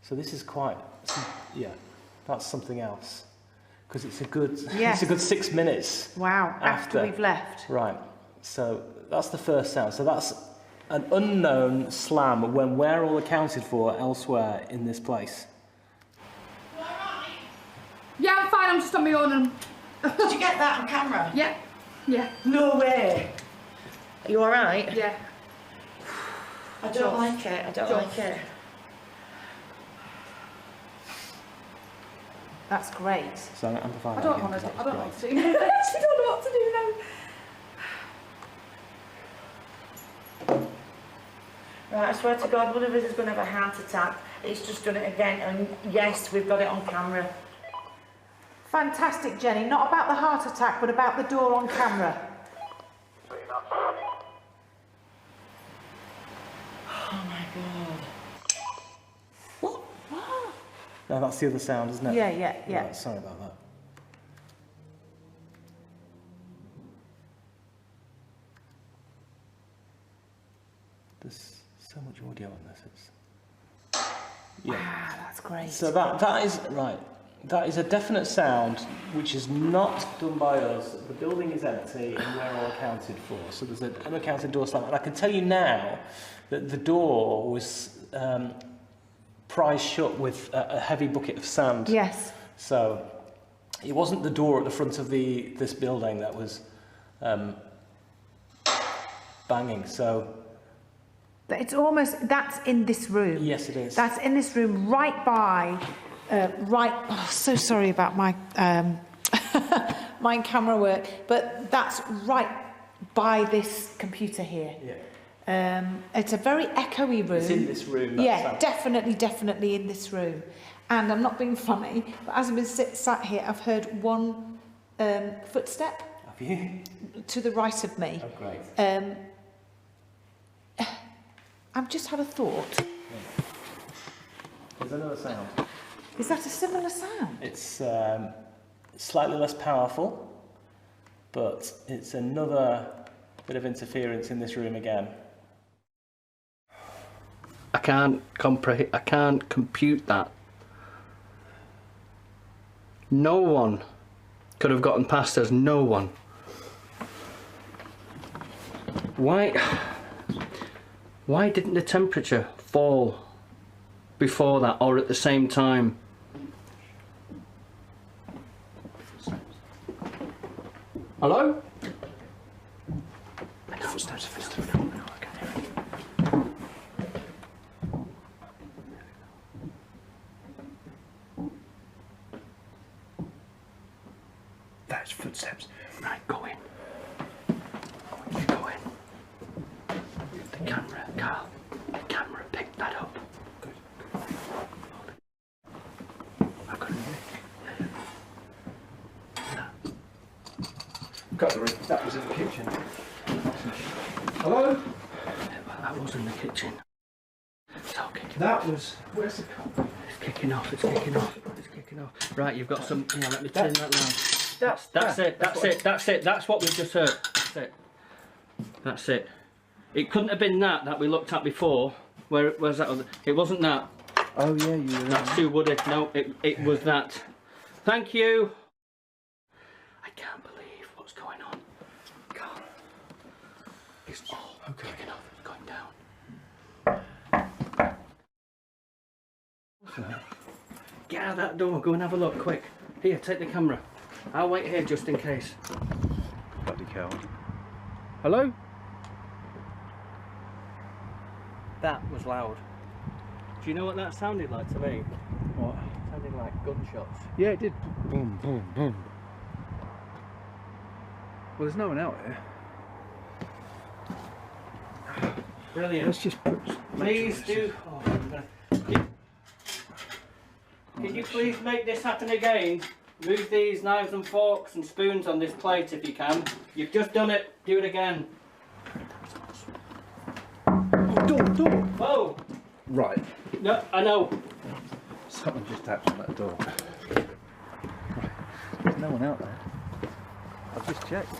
So this is that's something else. Because it's a good 6 minutes. Wow, after we've left. Right. So that's the first sound. So that's an unknown slam when we're all accounted for elsewhere in this place. Yeah, I'm fine. I'm just on my own. Did you get that on camera? Yeah. No way. Are you all right? Yeah. I don't like it. That's great. So I'm going to amplify I don't know what to do. I actually don't know what to do now. Right, I swear to God, one of us is going to have a heart attack. It's just done it again, and yes, we've got it on camera. Fantastic, Jenny. Not about the heart attack, but about the door on camera. Oh my God. What? No, that's the other sound, isn't it? Yeah. Right, sorry about that. There's so much audio on this. Wow, that's great. So that is right. That is a definite sound which is not done by us. The building is empty and we're all accounted for. So there's an unaccounted door slam. And I can tell you now that the door was prized shut with a heavy bucket of sand. Yes. So it wasn't the door at the front of this building that was banging. So It's almost, that's in this room. yes, it is. That's in this room right by, oh, so sorry about my, my camera work, but that's right by this computer here. Yeah. It's a very echoey room. It's in this room. That Yeah, sound. definitely in this room. And I'm not being funny, but as I've been sat here, I've heard one footstep Have you? to the right of me. Oh, great. I've just had a thought. There's another sound. Is that a similar sound? It's slightly less powerful, but it's another bit of interference in this room again. I can't compute that. No one could have gotten past us. No one. Why didn't the temperature fall before that or at the same time? Hello? Footsteps. That's footsteps. Right, go in. Go in. The camera, Carl. The camera picked that up. Good. I couldn't hear it. That was in the kitchen. Hello? Well, that was in the kitchen. It's all kicking That was. Where's the cup? It's kicking off. It's kicking off. It's kicking off. Right, you've got some. Yeah, let me turn that round. That's it. That's what we've just heard. That's it. It couldn't have been that we looked at before. Where's that other? It wasn't that. Oh yeah, you were. That's too woody. No, it was that. Thank you. I can't believe what's going on. God. It's all kicking off. It's going down. Get out of that door. Go and have a look, quick. Here, take the camera. I'll wait here just in case. Bloody cow. Hello? That was loud. Do you know what that sounded like to me? What? It sounded like gunshots. Yeah, it did. Boom, boom, boom. Well, there's no one out here. Brilliant. Let's just put. Please do. Oh, can you please make this happen again? Move these knives and forks and spoons on this plate if you can. You've just done it. Do it again. Door. Whoa! Right. No, I know. Someone just tapped on that door. Right. There's no one out there. I've just checked.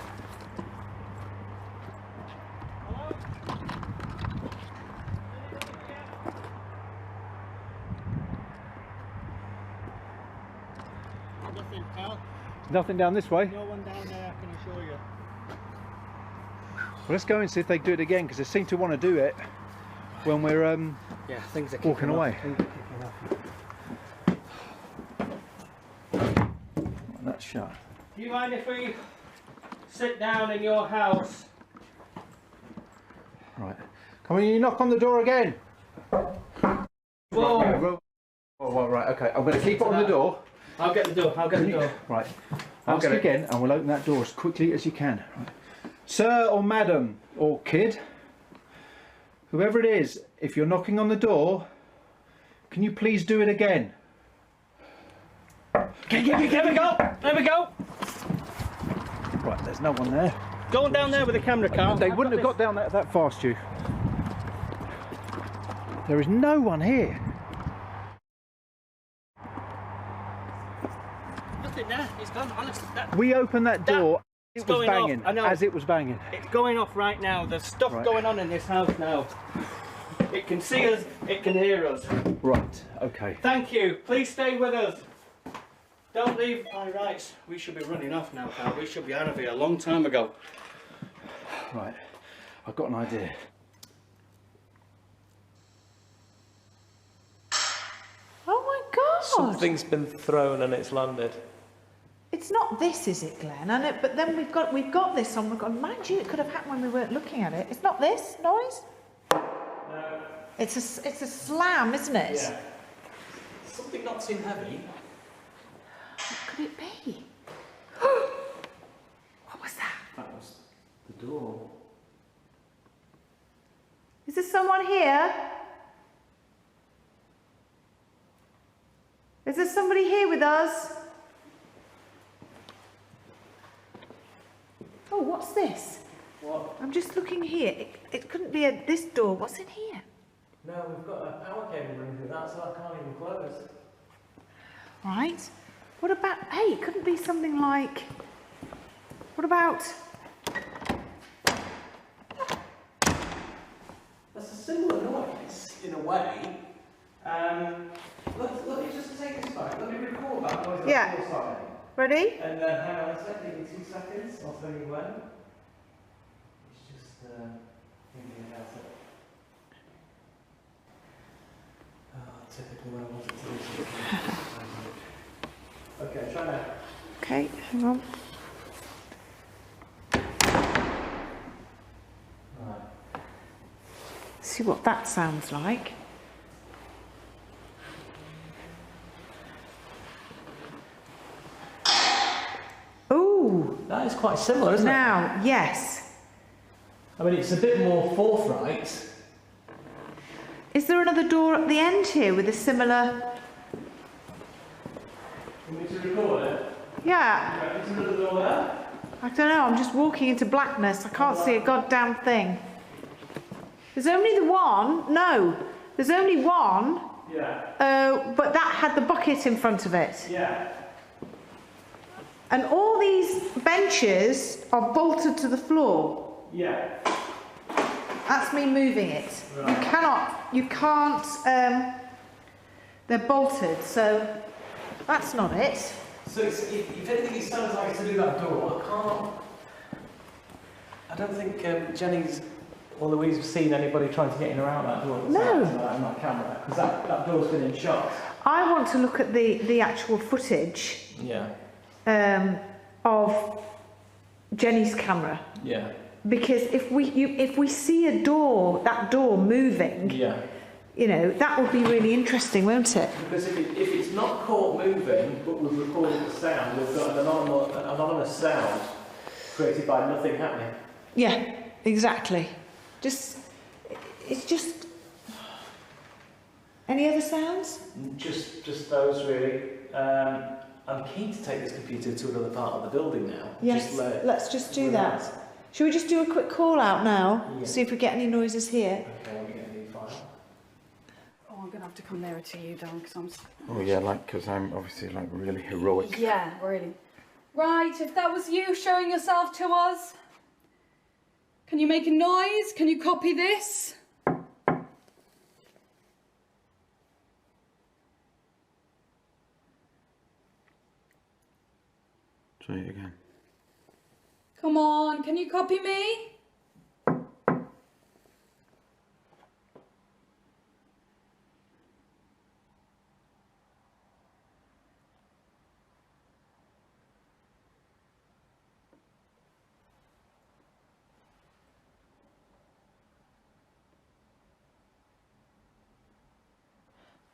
Nothing, pal. Nothing down this way. No one down there, I can assure you. Well, let's go and see if they do it again, because they seem to want to do it when we're Yeah, things are walking away. That's shut. Do you mind if we sit down in your house? Right. Come on, you knock on the door again. Whoa! Oh, right, okay. I'm going to keep it on the door. I'll get the door. I'll get the door. Right. Ask again, and we'll open that door as quickly as you can. Right. Sir or madam or kid, whoever it is, if you're knocking on the door, can you please do it again? There we go. There we go. Right, there's no one there. Go on down there with the camera, Carl. They wouldn't have got down that fast, you. There is no one here. Nothing there. It's gone. Honestly, We opened that door. It was going off. banging. I know. As it was banging. It's going off right now. There's stuff going on in this house now. It can see us. It can hear us. Right. Okay. Thank you. Please stay with us. Don't leave by rights. We should be running off now, pal. We should be out of here a long time ago. Right, I've got an idea. Oh my God! Something's been thrown and it's landed. It's not this, is it, Glenn? I know, but then we've got this on. We've got. Mind you, it could have happened when we weren't looking at it. It's not this noise. No. It's a slam, isn't it? Yeah. Something not too heavy. What could it be? What was that? That was the door. Is there someone here? Is there somebody here with us? Oh, what's this? What? I'm just looking here. It couldn't be this door. What's in here? No, we've got a power cable running through that, so I can't even close. Right. What about, hey, it couldn't be something like, what about, That's a similar noise, in a way. Let me just take this back. Let me record that noise Yeah. on the side. ready? And then hang on a second, give me 2 seconds, I'll tell you when. It's just thinking about it. Oh, typically when I want it to do something. Okay, try now. Okay, hang on. Right. See what that sounds like. Ooh. That is quite similar, isn't it? Now, yes. I mean, it's a bit more forthright. Is there another door at the end here with a similar? You want me to record it? Yeah. Is there another door there? I don't know. I'm just walking into blackness. I can't see a goddamn thing. There's only the one. No, there's only one. Yeah. But that had the bucket in front of it. Yeah. And all these benches are bolted to the floor. Yeah. That's me moving it. Right. You can't, they're bolted, so that's not it. So if anything, it sounds like it's to do that door. I don't think Jenny's or Louise have seen anybody trying to get in around that door. No. On that camera, because that door's been in shot. I want to look at the actual footage Yeah. Of Jenny's camera. Yeah. Because if we see a door, that door moving, Yeah. you know, that will be really interesting, won't it? Because if it's not caught moving, but we've recorded the sound, we've got an anonymous sound created by nothing happening. Yeah, exactly. It's just. Any other sounds? Just those really. I'm keen to take this computer to another part of the building now. Yes, let's just do that. Shall we just do a quick call out now? Yeah. See if we get any noises here. Okay, let me get a new file. Oh, I'm going to have to come nearer to you, Dan, because I'm... Oh yeah, because I'm obviously really heroic. Yeah, really. Right, if that was you showing yourself to us, can you make a noise? Can you copy this? Try it again. Come on, can you copy me?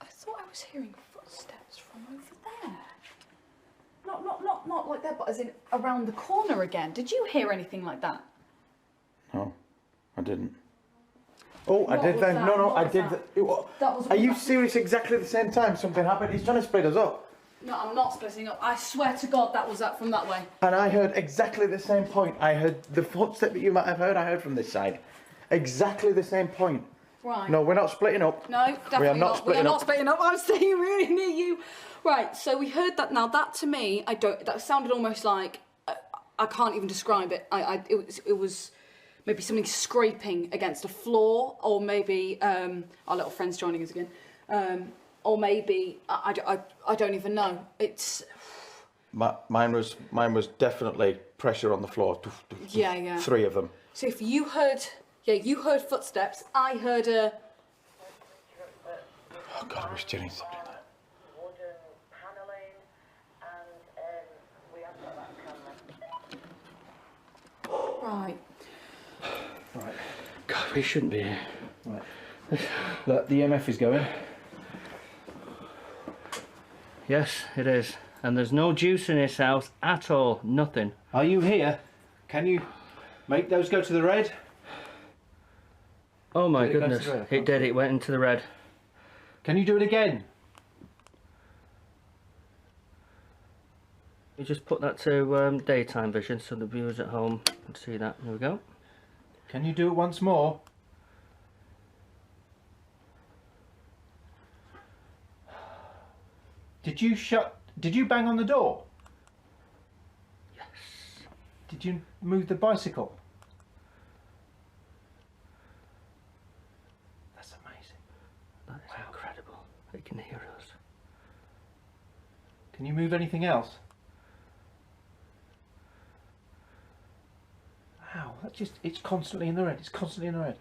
I thought I was hearing footsteps from over there. Not like that, but as in around the corner again. Did you hear anything like that? No, I didn't. Oh, I What did was then. that? No, What I was did. that? That was Are you that- serious? Exactly the same time something happened. He's trying to split us up. No, I'm not splitting up. I swear to God that was that from that way. And I heard exactly the same point. I heard the footstep that you might have heard. I heard from this side. Exactly the same point. Right. No, we're not splitting up. No, definitely We are not We are splitting not up. splitting up. I'm staying really near you. Right, so we heard that. Now that to me, that sounded almost like, I can't even describe it. It was maybe something scraping against a floor, or maybe, our little friend's joining us again. Or maybe, I don't even know. Mine was definitely pressure on the floor. Yeah, yeah. 3 of them. So if you heard, you heard footsteps. I heard a. Oh God, I wish Jenny stood in there. Right. Right. God, we shouldn't be here. Right. Look, the EMF is going. Yes, it is. And there's no juice in this house at all. Nothing. Are you here? Can you make those go to the red? Oh my Did it go to goodness. the red? It did. It went into the red. Can you do it again? You just put that to daytime vision so the viewers at home can see that. There we go. Can you do it once more? Did you bang on the door? Yes. Did you move the bicycle? That's amazing. That is incredible. It can hear us. Can you move anything else? Wow, it's constantly in the red. It's constantly in the red.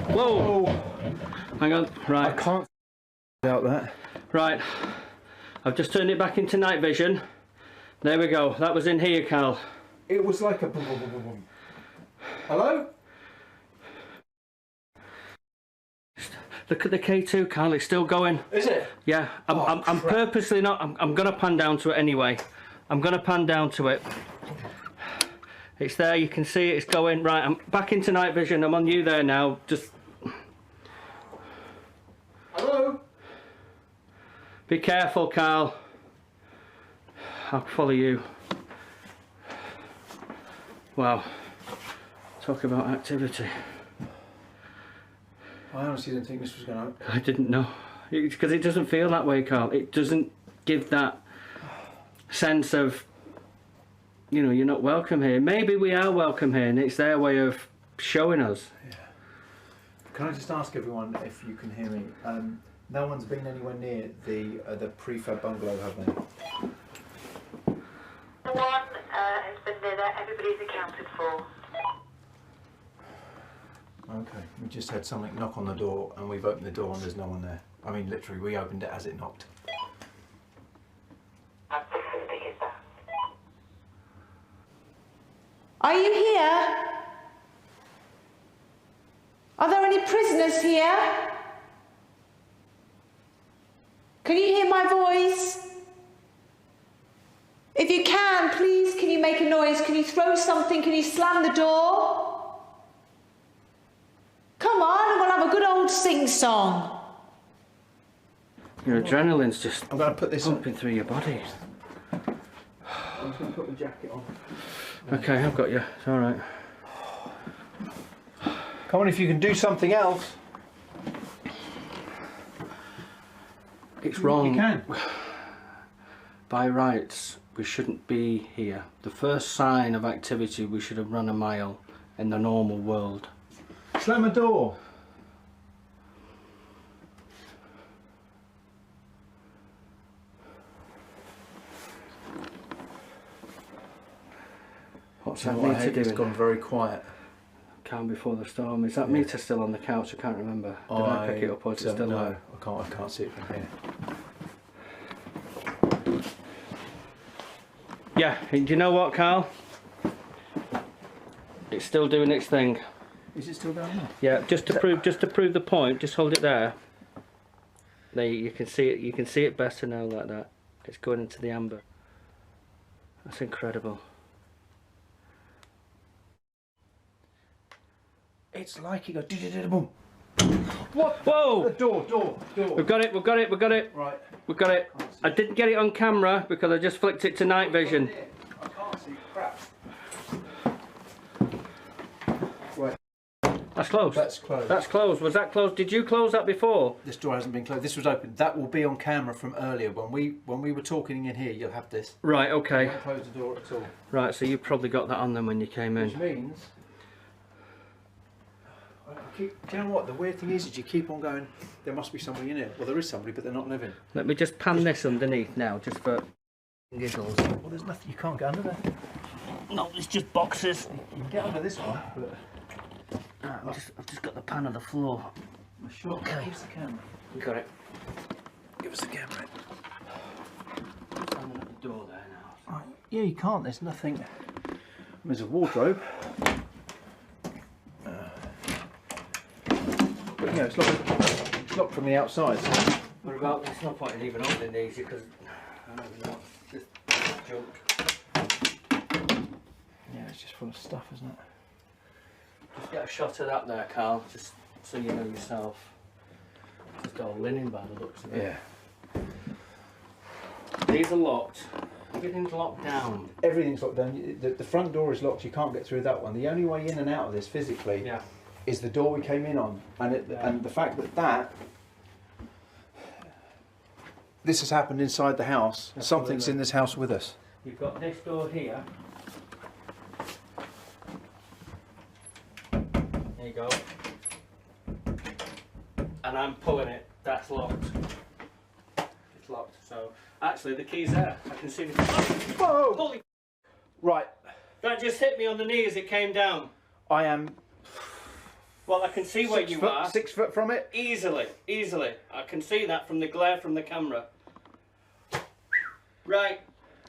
Whoa! Hang on. Right. I can't out that. Right. I've just turned it back into night vision. There we go. That was in here, Carl. It was like a boom, boom, boom, boom, boom. Hello? Look at the K2, Carl. It's still going. Is it? Yeah. I'm purposely not. I'm going to pan down to it anyway. I'm going to pan down to it. It's there. You can see it. It's going. Right. I'm back into night vision. I'm on you there now. Just. Hello? Be careful, Carl. I'll follow you. Wow. Talk about activity. I honestly didn't think this was going to... I didn't know. Because it doesn't feel that way, Carl. It doesn't give that sense of, you know, you're not welcome here. Maybe we are welcome here and it's their way of showing us. Yeah. Can I just ask everyone if you can hear me? No one's been anywhere near the prefab bungalow, have they? No one has been there. Everybody's accounted for. Okay, we just had something knock on the door and we've opened the door and there's no one there. I mean, literally, we opened it as it knocked. How specific is that? Are you here? Are there any prisoners here? Can you hear my voice? If you can, please, can you make a noise? Can you throw something? Can you slam the door? Come on, and we'll have a good old sing-song. Your adrenaline's just I'm going to put this pumping through your body. I'm just going to put the jacket on. Okay, I've got you. It's all right. Come on, if you can do something else. It's wrong. You can. By rights, we shouldn't be here. The first sign of activity, we should have run a mile in the normal world. Slam a door. What's You that know what I meter hate? It's doing? gone very quiet. Calm before the storm. Is that meter still on the couch? I can't remember. Did I pick it up or is it still no, there? I can't see it from here. Yeah, and do you know what, Carl? It's still doing its thing. Is it still down there? Yeah, just to prove the point, just hold it there. There, you can see it. You can see it better now like that. It's going into the amber. That's incredible. It's like it goes boom. What? Whoa! Door. We've got it. Right. We've got it. I didn't get it on camera because I just flicked it to night vision. I can't see crap. Right. That's closed. That's closed. That's closed. Was that closed? Did you close that before? This door hasn't been closed. This was open. That will be on camera from earlier when we were talking in here. You'll have this. Right. I Okay. won't close the door at all. Right. So you probably got that on then when you came in. Which means. Do you know what the weird thing is you keep on going, there must be somebody in here. Well, there is somebody, but they're not living. Let me just pan this underneath now, just for Giggles. Well, there's nothing. You can't get under there. No, it's just boxes. You can get under this one, but I've just got the pan on the floor. sure. Okay. Give us the camera. You got it. Give us the camera. Standing at the door there now. Right. Yeah, you can't. There's nothing. There's a wardrobe. But you know, it's locked from the outside. So. What about? There's no point in even opening these because I don't even know. It's just junk. Yeah, it's just full of stuff, isn't it? Just get a shot of that there, Carl, just so you know yourself. Just all linen by the looks of it. Yeah. These are locked. Everything's locked down. Everything's locked down. The front door is locked. You can't get through that one. The only way in and out of this physically is the door we came in on, and the fact that this has happened inside the house. Absolutely. Something's in this house with us. You've got this door here. There you go. And I'm pulling it. That's locked. It's locked. So actually the key's there. I can see the key. Whoa! Holy! Right. That just hit me on the knee as it came down. I am. Well, I can see where you are. 6 foot from it. Easily, easily. I can see that from the glare from the camera. Right.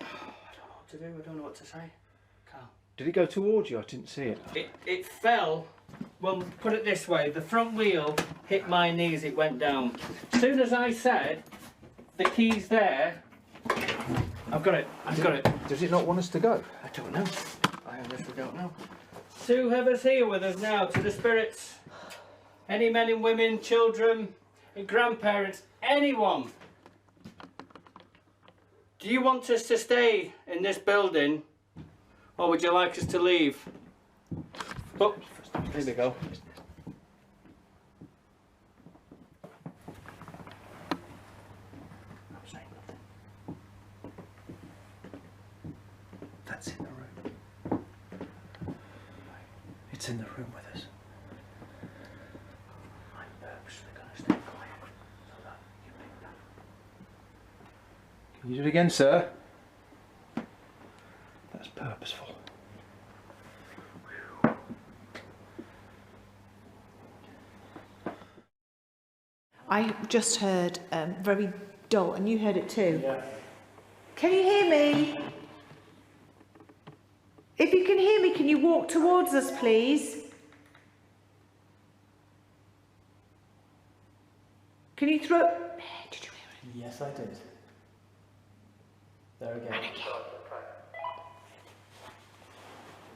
I don't know what to do. I don't know what to say. Carl. Did it go towards you? I didn't see it. It fell. Well, put it this way. The front wheel hit my knees. It went down. As soon as I said, the key's there. I've got it. I've got it. Does it not want us to go? I don't know. I honestly don't know. To whoever's here with us now, to the spirits, any men and women, children, and grandparents, anyone. Do you want us to stay in this building, or would you like us to leave? Oh, here we go. That's in the room. It's in the room with us. I'm purposely going to stay quiet so that you pick that. Can you do it again, sir? That's purposeful. I just heard very dull, and you heard it too. Yeah. Can you hear me? If you can hear me, can you walk towards us, please? Can you throw... Did you hear it? Yes, I did. There again. And again.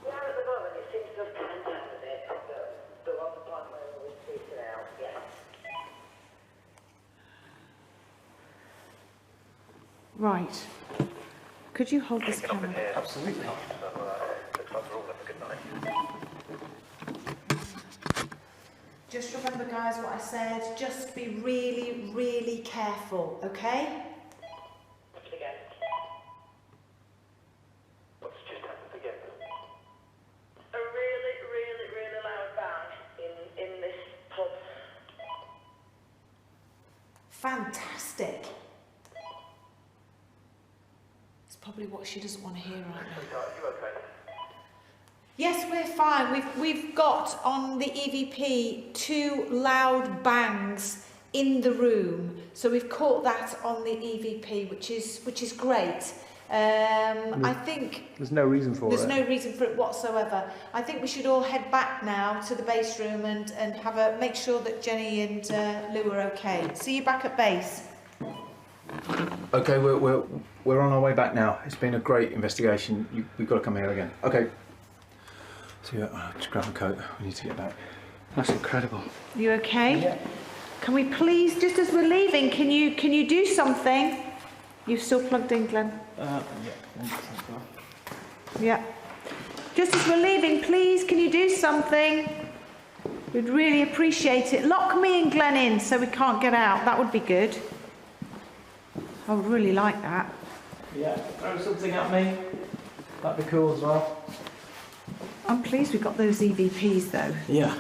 Yeah, at the moment it seems to have calmed down a bit, but still on the point where we were speaking out, yeah. Right. Could you hold this camera? Absolutely. Looks like we're all having a good night. Just remember, guys, what I said. Just be really, really careful, okay? Again. What's just happened again? A really, really, really loud bang in this pub. Fantastic. It's probably what she doesn't want to hear right now. Are you okay? Yes, we're fine. We've got on the EVP 2 loud bangs in the room, so we've caught that on the EVP, which is great. I think There's no reason for there's no reason for it whatsoever. I think we should all head back now to the base room and have make sure that Jenny and Lou are okay. See you back at base. Okay, we're on our way back now. It's been a great investigation. We've got to come here again. Okay. So just grab a coat. We need to get back. That's incredible. You okay? Yeah. Can we please, just as we're leaving, can you do something? You've still plugged in, Glenn? Yeah. Just as we're leaving, please, can you do something? We'd really appreciate it. Lock me and Glenn in so we can't get out. That would be good. I would really like that. Yeah, throw something at me. That'd be cool as well. I'm pleased we got those EVPs though. Yeah.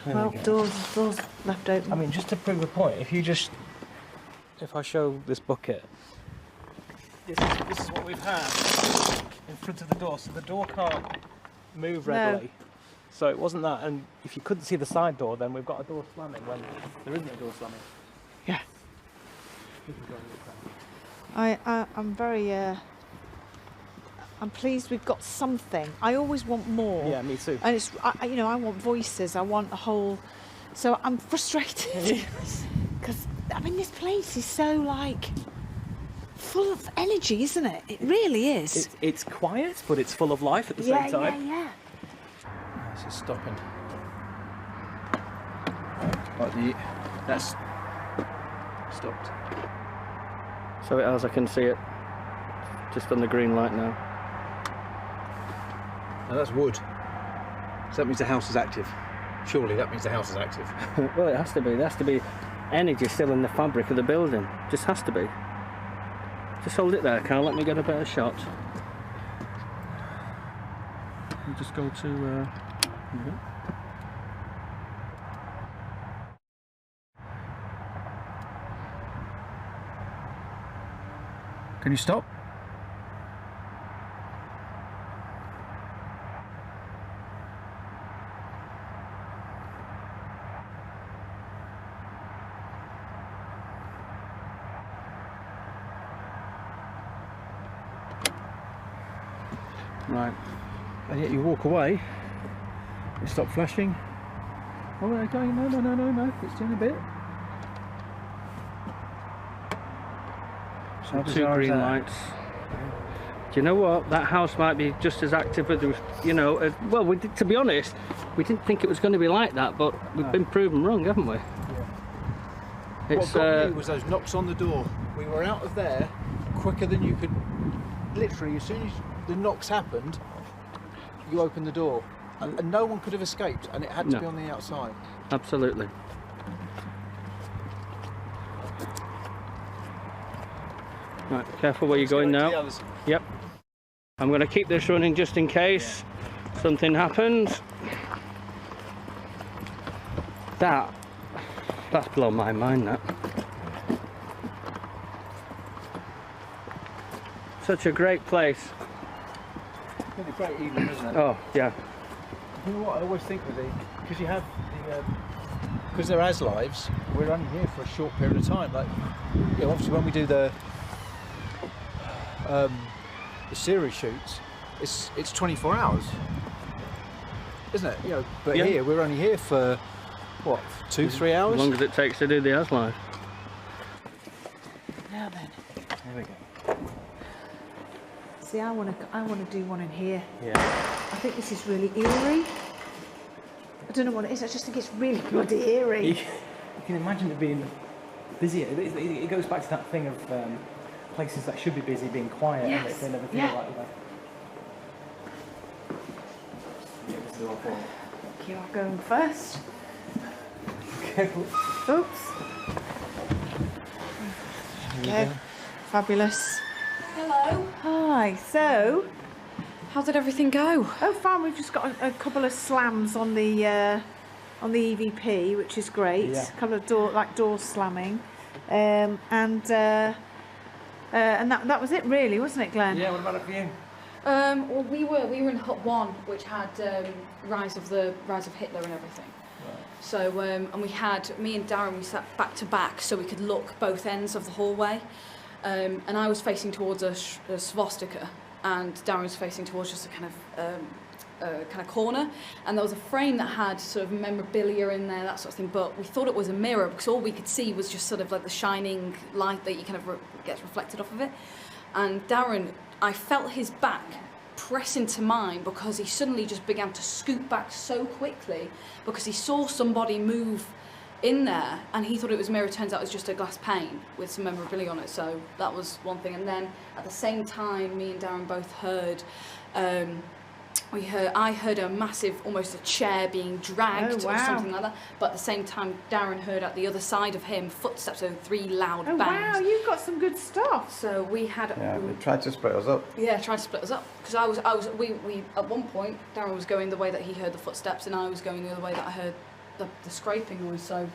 Well, doors left open. I mean, just to prove a point, if I show this bucket, this is what we've had in front of the door. So the door can't move readily. So it wasn't that. And if you couldn't see the side door, then we've got a door slamming when there isn't a door slamming. Yeah. I'm very. I'm pleased we've got something. I always want more. Yeah, me too. And it's, I want voices. I want a whole. So I'm frustrated because this place is so like full of energy, isn't it? It really is. It's quiet, but it's full of life at the same time. Yeah. This is stopping. That's stopped. So it has, I can see it. Just on the green light now. Now that's wood. So that means the house is active. Surely that means the house is active. Well, it has to be. There has to be energy still in the fabric of the building. Just has to be. Just hold it there, Carl. Let me get a better shot. We'll just go to... Can you stop? Right. And yet you walk away, you stop flashing. Oh, we're going, no, it's doing a bit. So 2 green lights. Do you know what? That house might be just as active as, well, to be honest, we didn't think it was going to be like that, but we've been proven wrong, haven't we? Yeah. What got me was those knocks on the door. We were out of there quicker than you could. Literally, as soon as the knocks happened, you opened the door, and no one could have escaped, and it had to be on the outside. Absolutely. Right, careful where you're going now. Yep. I'm going to keep this running just in case something happens. That's blown my mind, that. Such a great place. It's been a great evening, isn't it? Oh, yeah. You know what I always think with because you have because they're as lives, we're only here for a short period of time. Like, obviously when we do the series shoots, it's 24 hours, isn't it? But here we're only here for what, 2-3 hours? As long as it takes to do the as live. Now then. There we go. See, I want to do one in here. Yeah. I think this is really eerie. I don't know what it is. I just think it's really bloody eerie. You can imagine it being busy. It goes back to that thing of places that should be busy being quiet, and they never feel like that. Yeah, this is awful. You are going first. Oops. Okay. Fabulous. Hello. Hi. So, How did everything go? oh, fine. We've just got a couple of slams on the EVP, which is great. Yeah. A couple of door slamming, and that was it, really, wasn't it, Glenn? Yeah. What about it for you? Well, we were in Hut 1, which had Rise of Hitler and everything. Right. So and we had me and Darren. We sat back to back so we could look both ends of the hallway. And I was facing towards a swastika, and Darren was facing towards just a kind of corner. And there was a frame that had sort of memorabilia in there, that sort of thing. But we thought it was a mirror because all we could see was just sort of like the shining light that you kind of gets reflected off of it. And Darren, I felt his back press into mine because he suddenly just began to scoot back so quickly because he saw somebody move in there and he thought it was a mirror. Turns out it was just a glass pane with some memorabilia on it. So that was one thing. And then at the same time, me and Darren both heard I heard a massive, almost a chair being dragged or something like that. But at the same time, Darren heard at the other side of him footsteps, so 3 loud bangs. Wow, you've got some good stuff. So we had. Yeah, they tried to split us up. Yeah, tried to split us up because we at one point Darren was going the way that he heard the footsteps, and I was going the other way that I heard the scraping noise. So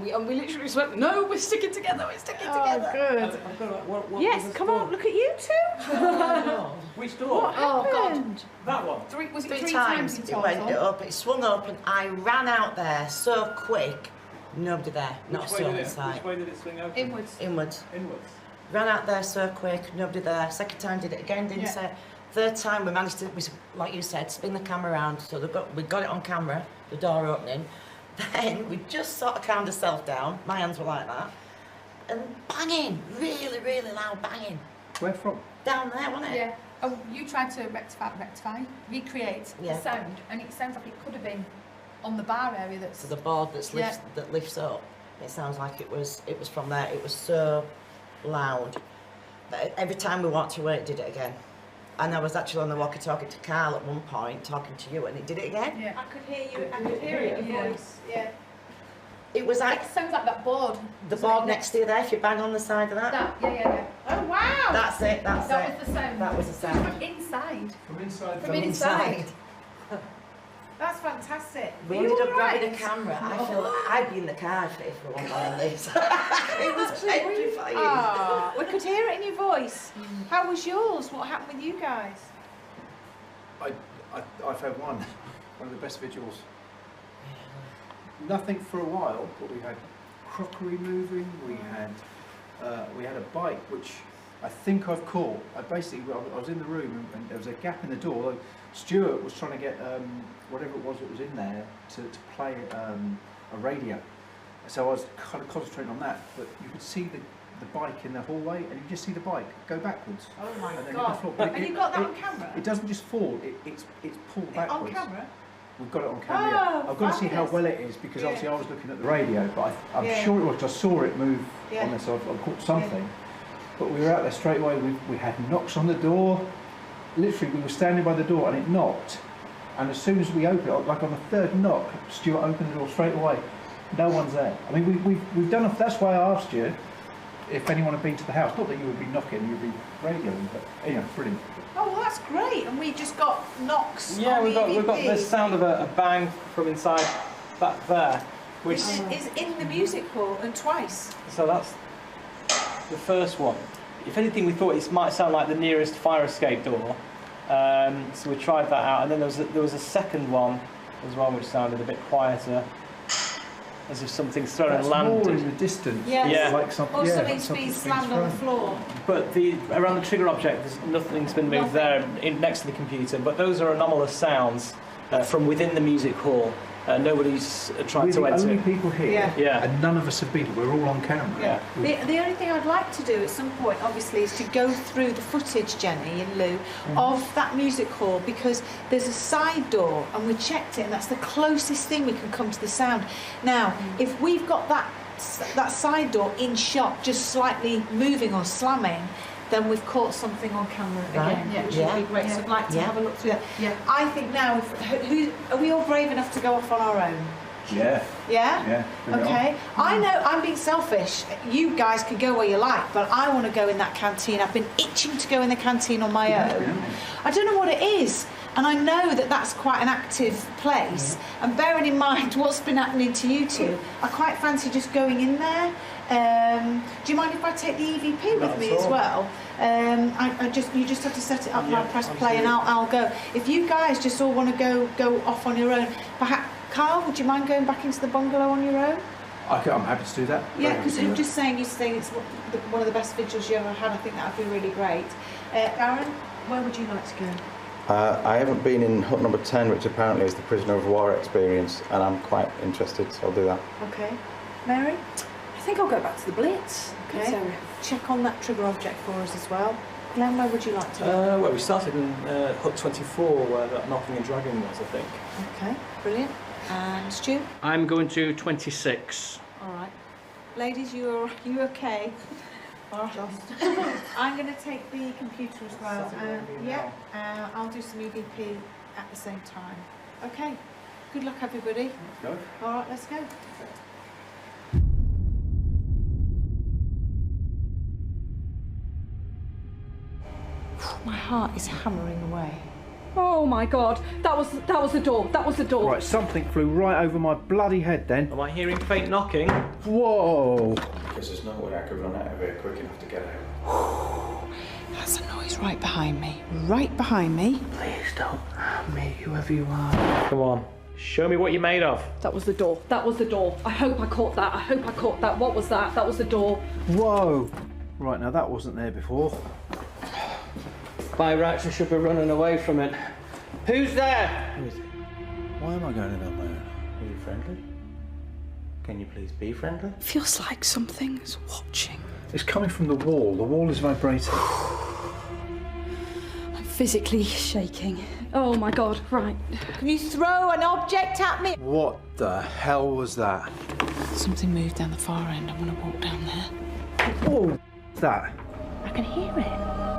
And we literally just went, no, we're sticking together, we're sticking together. Good. Yes, come on, look at you two. Which door? What happened? That one. Was it Three three times in it total? went up, it swung open. I ran out there so quick, nobody there, not a soul in sight. Which way did it swing open? Inwards. Inwards. Inwards. Ran out there so quick, nobody there. Second time did it again, didn't say. Third time we managed to, like you said, spin the camera around. So we got it on camera, the door opening. Then we just sort of calmed ourselves down. My hands were like that. And banging, really, really loud banging. Where from? Down there, wasn't it? Yeah. Oh, you tried to recreate the sound, and it sounds like it could have been on the bar area that's... So the board that lifts up, it sounds like it was from there. It was so loud that every time we walked away, it did it again. And I was actually on the walkie-talkie to Carl at one point, talking to you, and it did it again. Yeah. I could hear you. I could hear it in your voice. Yeah. It was like It sounds like that board. the board next to you there. If you bang on the side of that, Yeah. Oh wow. that's it. That's That it. was the sound. That was the sound. From inside. From inside. From inside. That's fantastic. We Are you ended up all right? grabbing a camera. I feel I'd be in the car if we weren't on this. It was petrifying. Ah, we could hear it in your voice. How was yours? What happened with you guys? I've had one of the best vigils. Nothing for a while, but we had crockery moving. We had a bike which I think I've caught. I was in the room and there was a gap in the door. Stuart was trying to get whatever it was that was in there to play a radio. So I was kind of concentrating on that, but you could see the bike in the hallway, and you just see the bike go backwards. Oh my and then God. hit the floor. But And you got that on camera? It doesn't just fall; it's pulled backwards. On camera? We've got it on camera. Oh, I've got to see how fabulous. well it is because obviously I was looking at the radio, but I'm Yeah. sure it was. 'Cause I saw it move Yeah. on there, so I caught something. But we were out there straight away. We had knocks on the door. Literally, we were standing by the door, and it knocked. And as soon as we opened it, like on the third knock, Stuart opened the door straight away. No one's there. I mean, we've done. That's why I asked you if anyone had been to the house. Not that you would be knocking, you'd be radioing, but brilliant. Oh, well, that's great. And we just got knocks. Yeah, on we've got EVP. the sound of a bang from inside back there, which Is in the music hall and twice. so that's the first one. If anything, we thought it might sound like the nearest fire escape door, so we tried that out, and then there was a second one as well, which sounded a bit quieter, as if something's thrown That's and landed. more in the distance. Yes. Yeah. Like something. Or Yeah, something's like been something's slammed on the thrown. floor. But around the trigger object, nothing's been moved there next to the computer. But those are anomalous sounds from within the music hall. Nobody's tried We're to the enter. only people here, Yeah. Yeah. and none of us have been. We're all on camera. Yeah. The only thing I'd like to do at some point, obviously, is to go through the footage, Jenny and Lou, of that music hall, because there's a side door, and we checked it, and that's the closest thing we can come to the sound. Now, if we've got that side door in shot, just slightly moving or slamming, then we've caught something on camera Right. again, which Yeah. would be great. So I'd like to Yeah. have a look through that. Yeah. I think now, who are we all brave enough to go off on our own? Yeah. Yeah? Yeah. bring it on. Okay. I know I'm being selfish. You guys can go where you like, but I want to go in that canteen. I've been itching to go in the canteen on my own. I don't know what it is. And I know that that's quite an active place. And bearing in mind what's been happening to you two, I quite fancy just going in there. Do you mind if I take the EVP with me as well? You just have to set it up and I'll press play and I'll go. If you guys just all want to go off on your own, perhaps Carl, would you mind going back into the bungalow on your own? I'm happy to do that. Yeah, Very because happy to do just saying it's one of the best vigils you ever had. I think that would be really great. Aaron, where would you like to go? I haven't been in hut number 10, which apparently is the prisoner of war experience, and I'm quite interested, so I'll do that. Okay. Mary? I think I'll go back to the Blitz. Okay. So, Check on that trigger object for us as well. Glenn, where would you like to go? Well, we started in hut 24, where that knocking and dragging was, I think. Okay, brilliant. And Stu? I'm going to 26. All right. Ladies, you okay? All right. I'm going to take the computer as well. I'll do some EVP at the same time. Okay. Good luck, everybody. Go. All right, let's go. My heart is hammering away. Oh my God, that was the door. That was the door. Right, something flew right over my bloody head then. Am I hearing faint knocking? Whoa! Because there's no way I could run out of here quick enough to get out. That's a noise right behind me. Right behind me. Please don't harm me, whoever you are. Come on, show me what you're made of. That was the door. That was the door. I hope I caught that. I hope I caught that. What was that? That was the door. Whoa! Right, now that wasn't there before. By rights, I should be running away from it. Who's there? Who is it? Why am I going in on my own? Are you friendly? Can you please be friendly? Feels like something's watching. It's coming from the wall. The wall is vibrating. I'm physically shaking. Oh my God, right. Can you throw an object at me? What the hell was that? Something moved down the far end. I'm going to walk down there. Oh, what's that? I can hear it.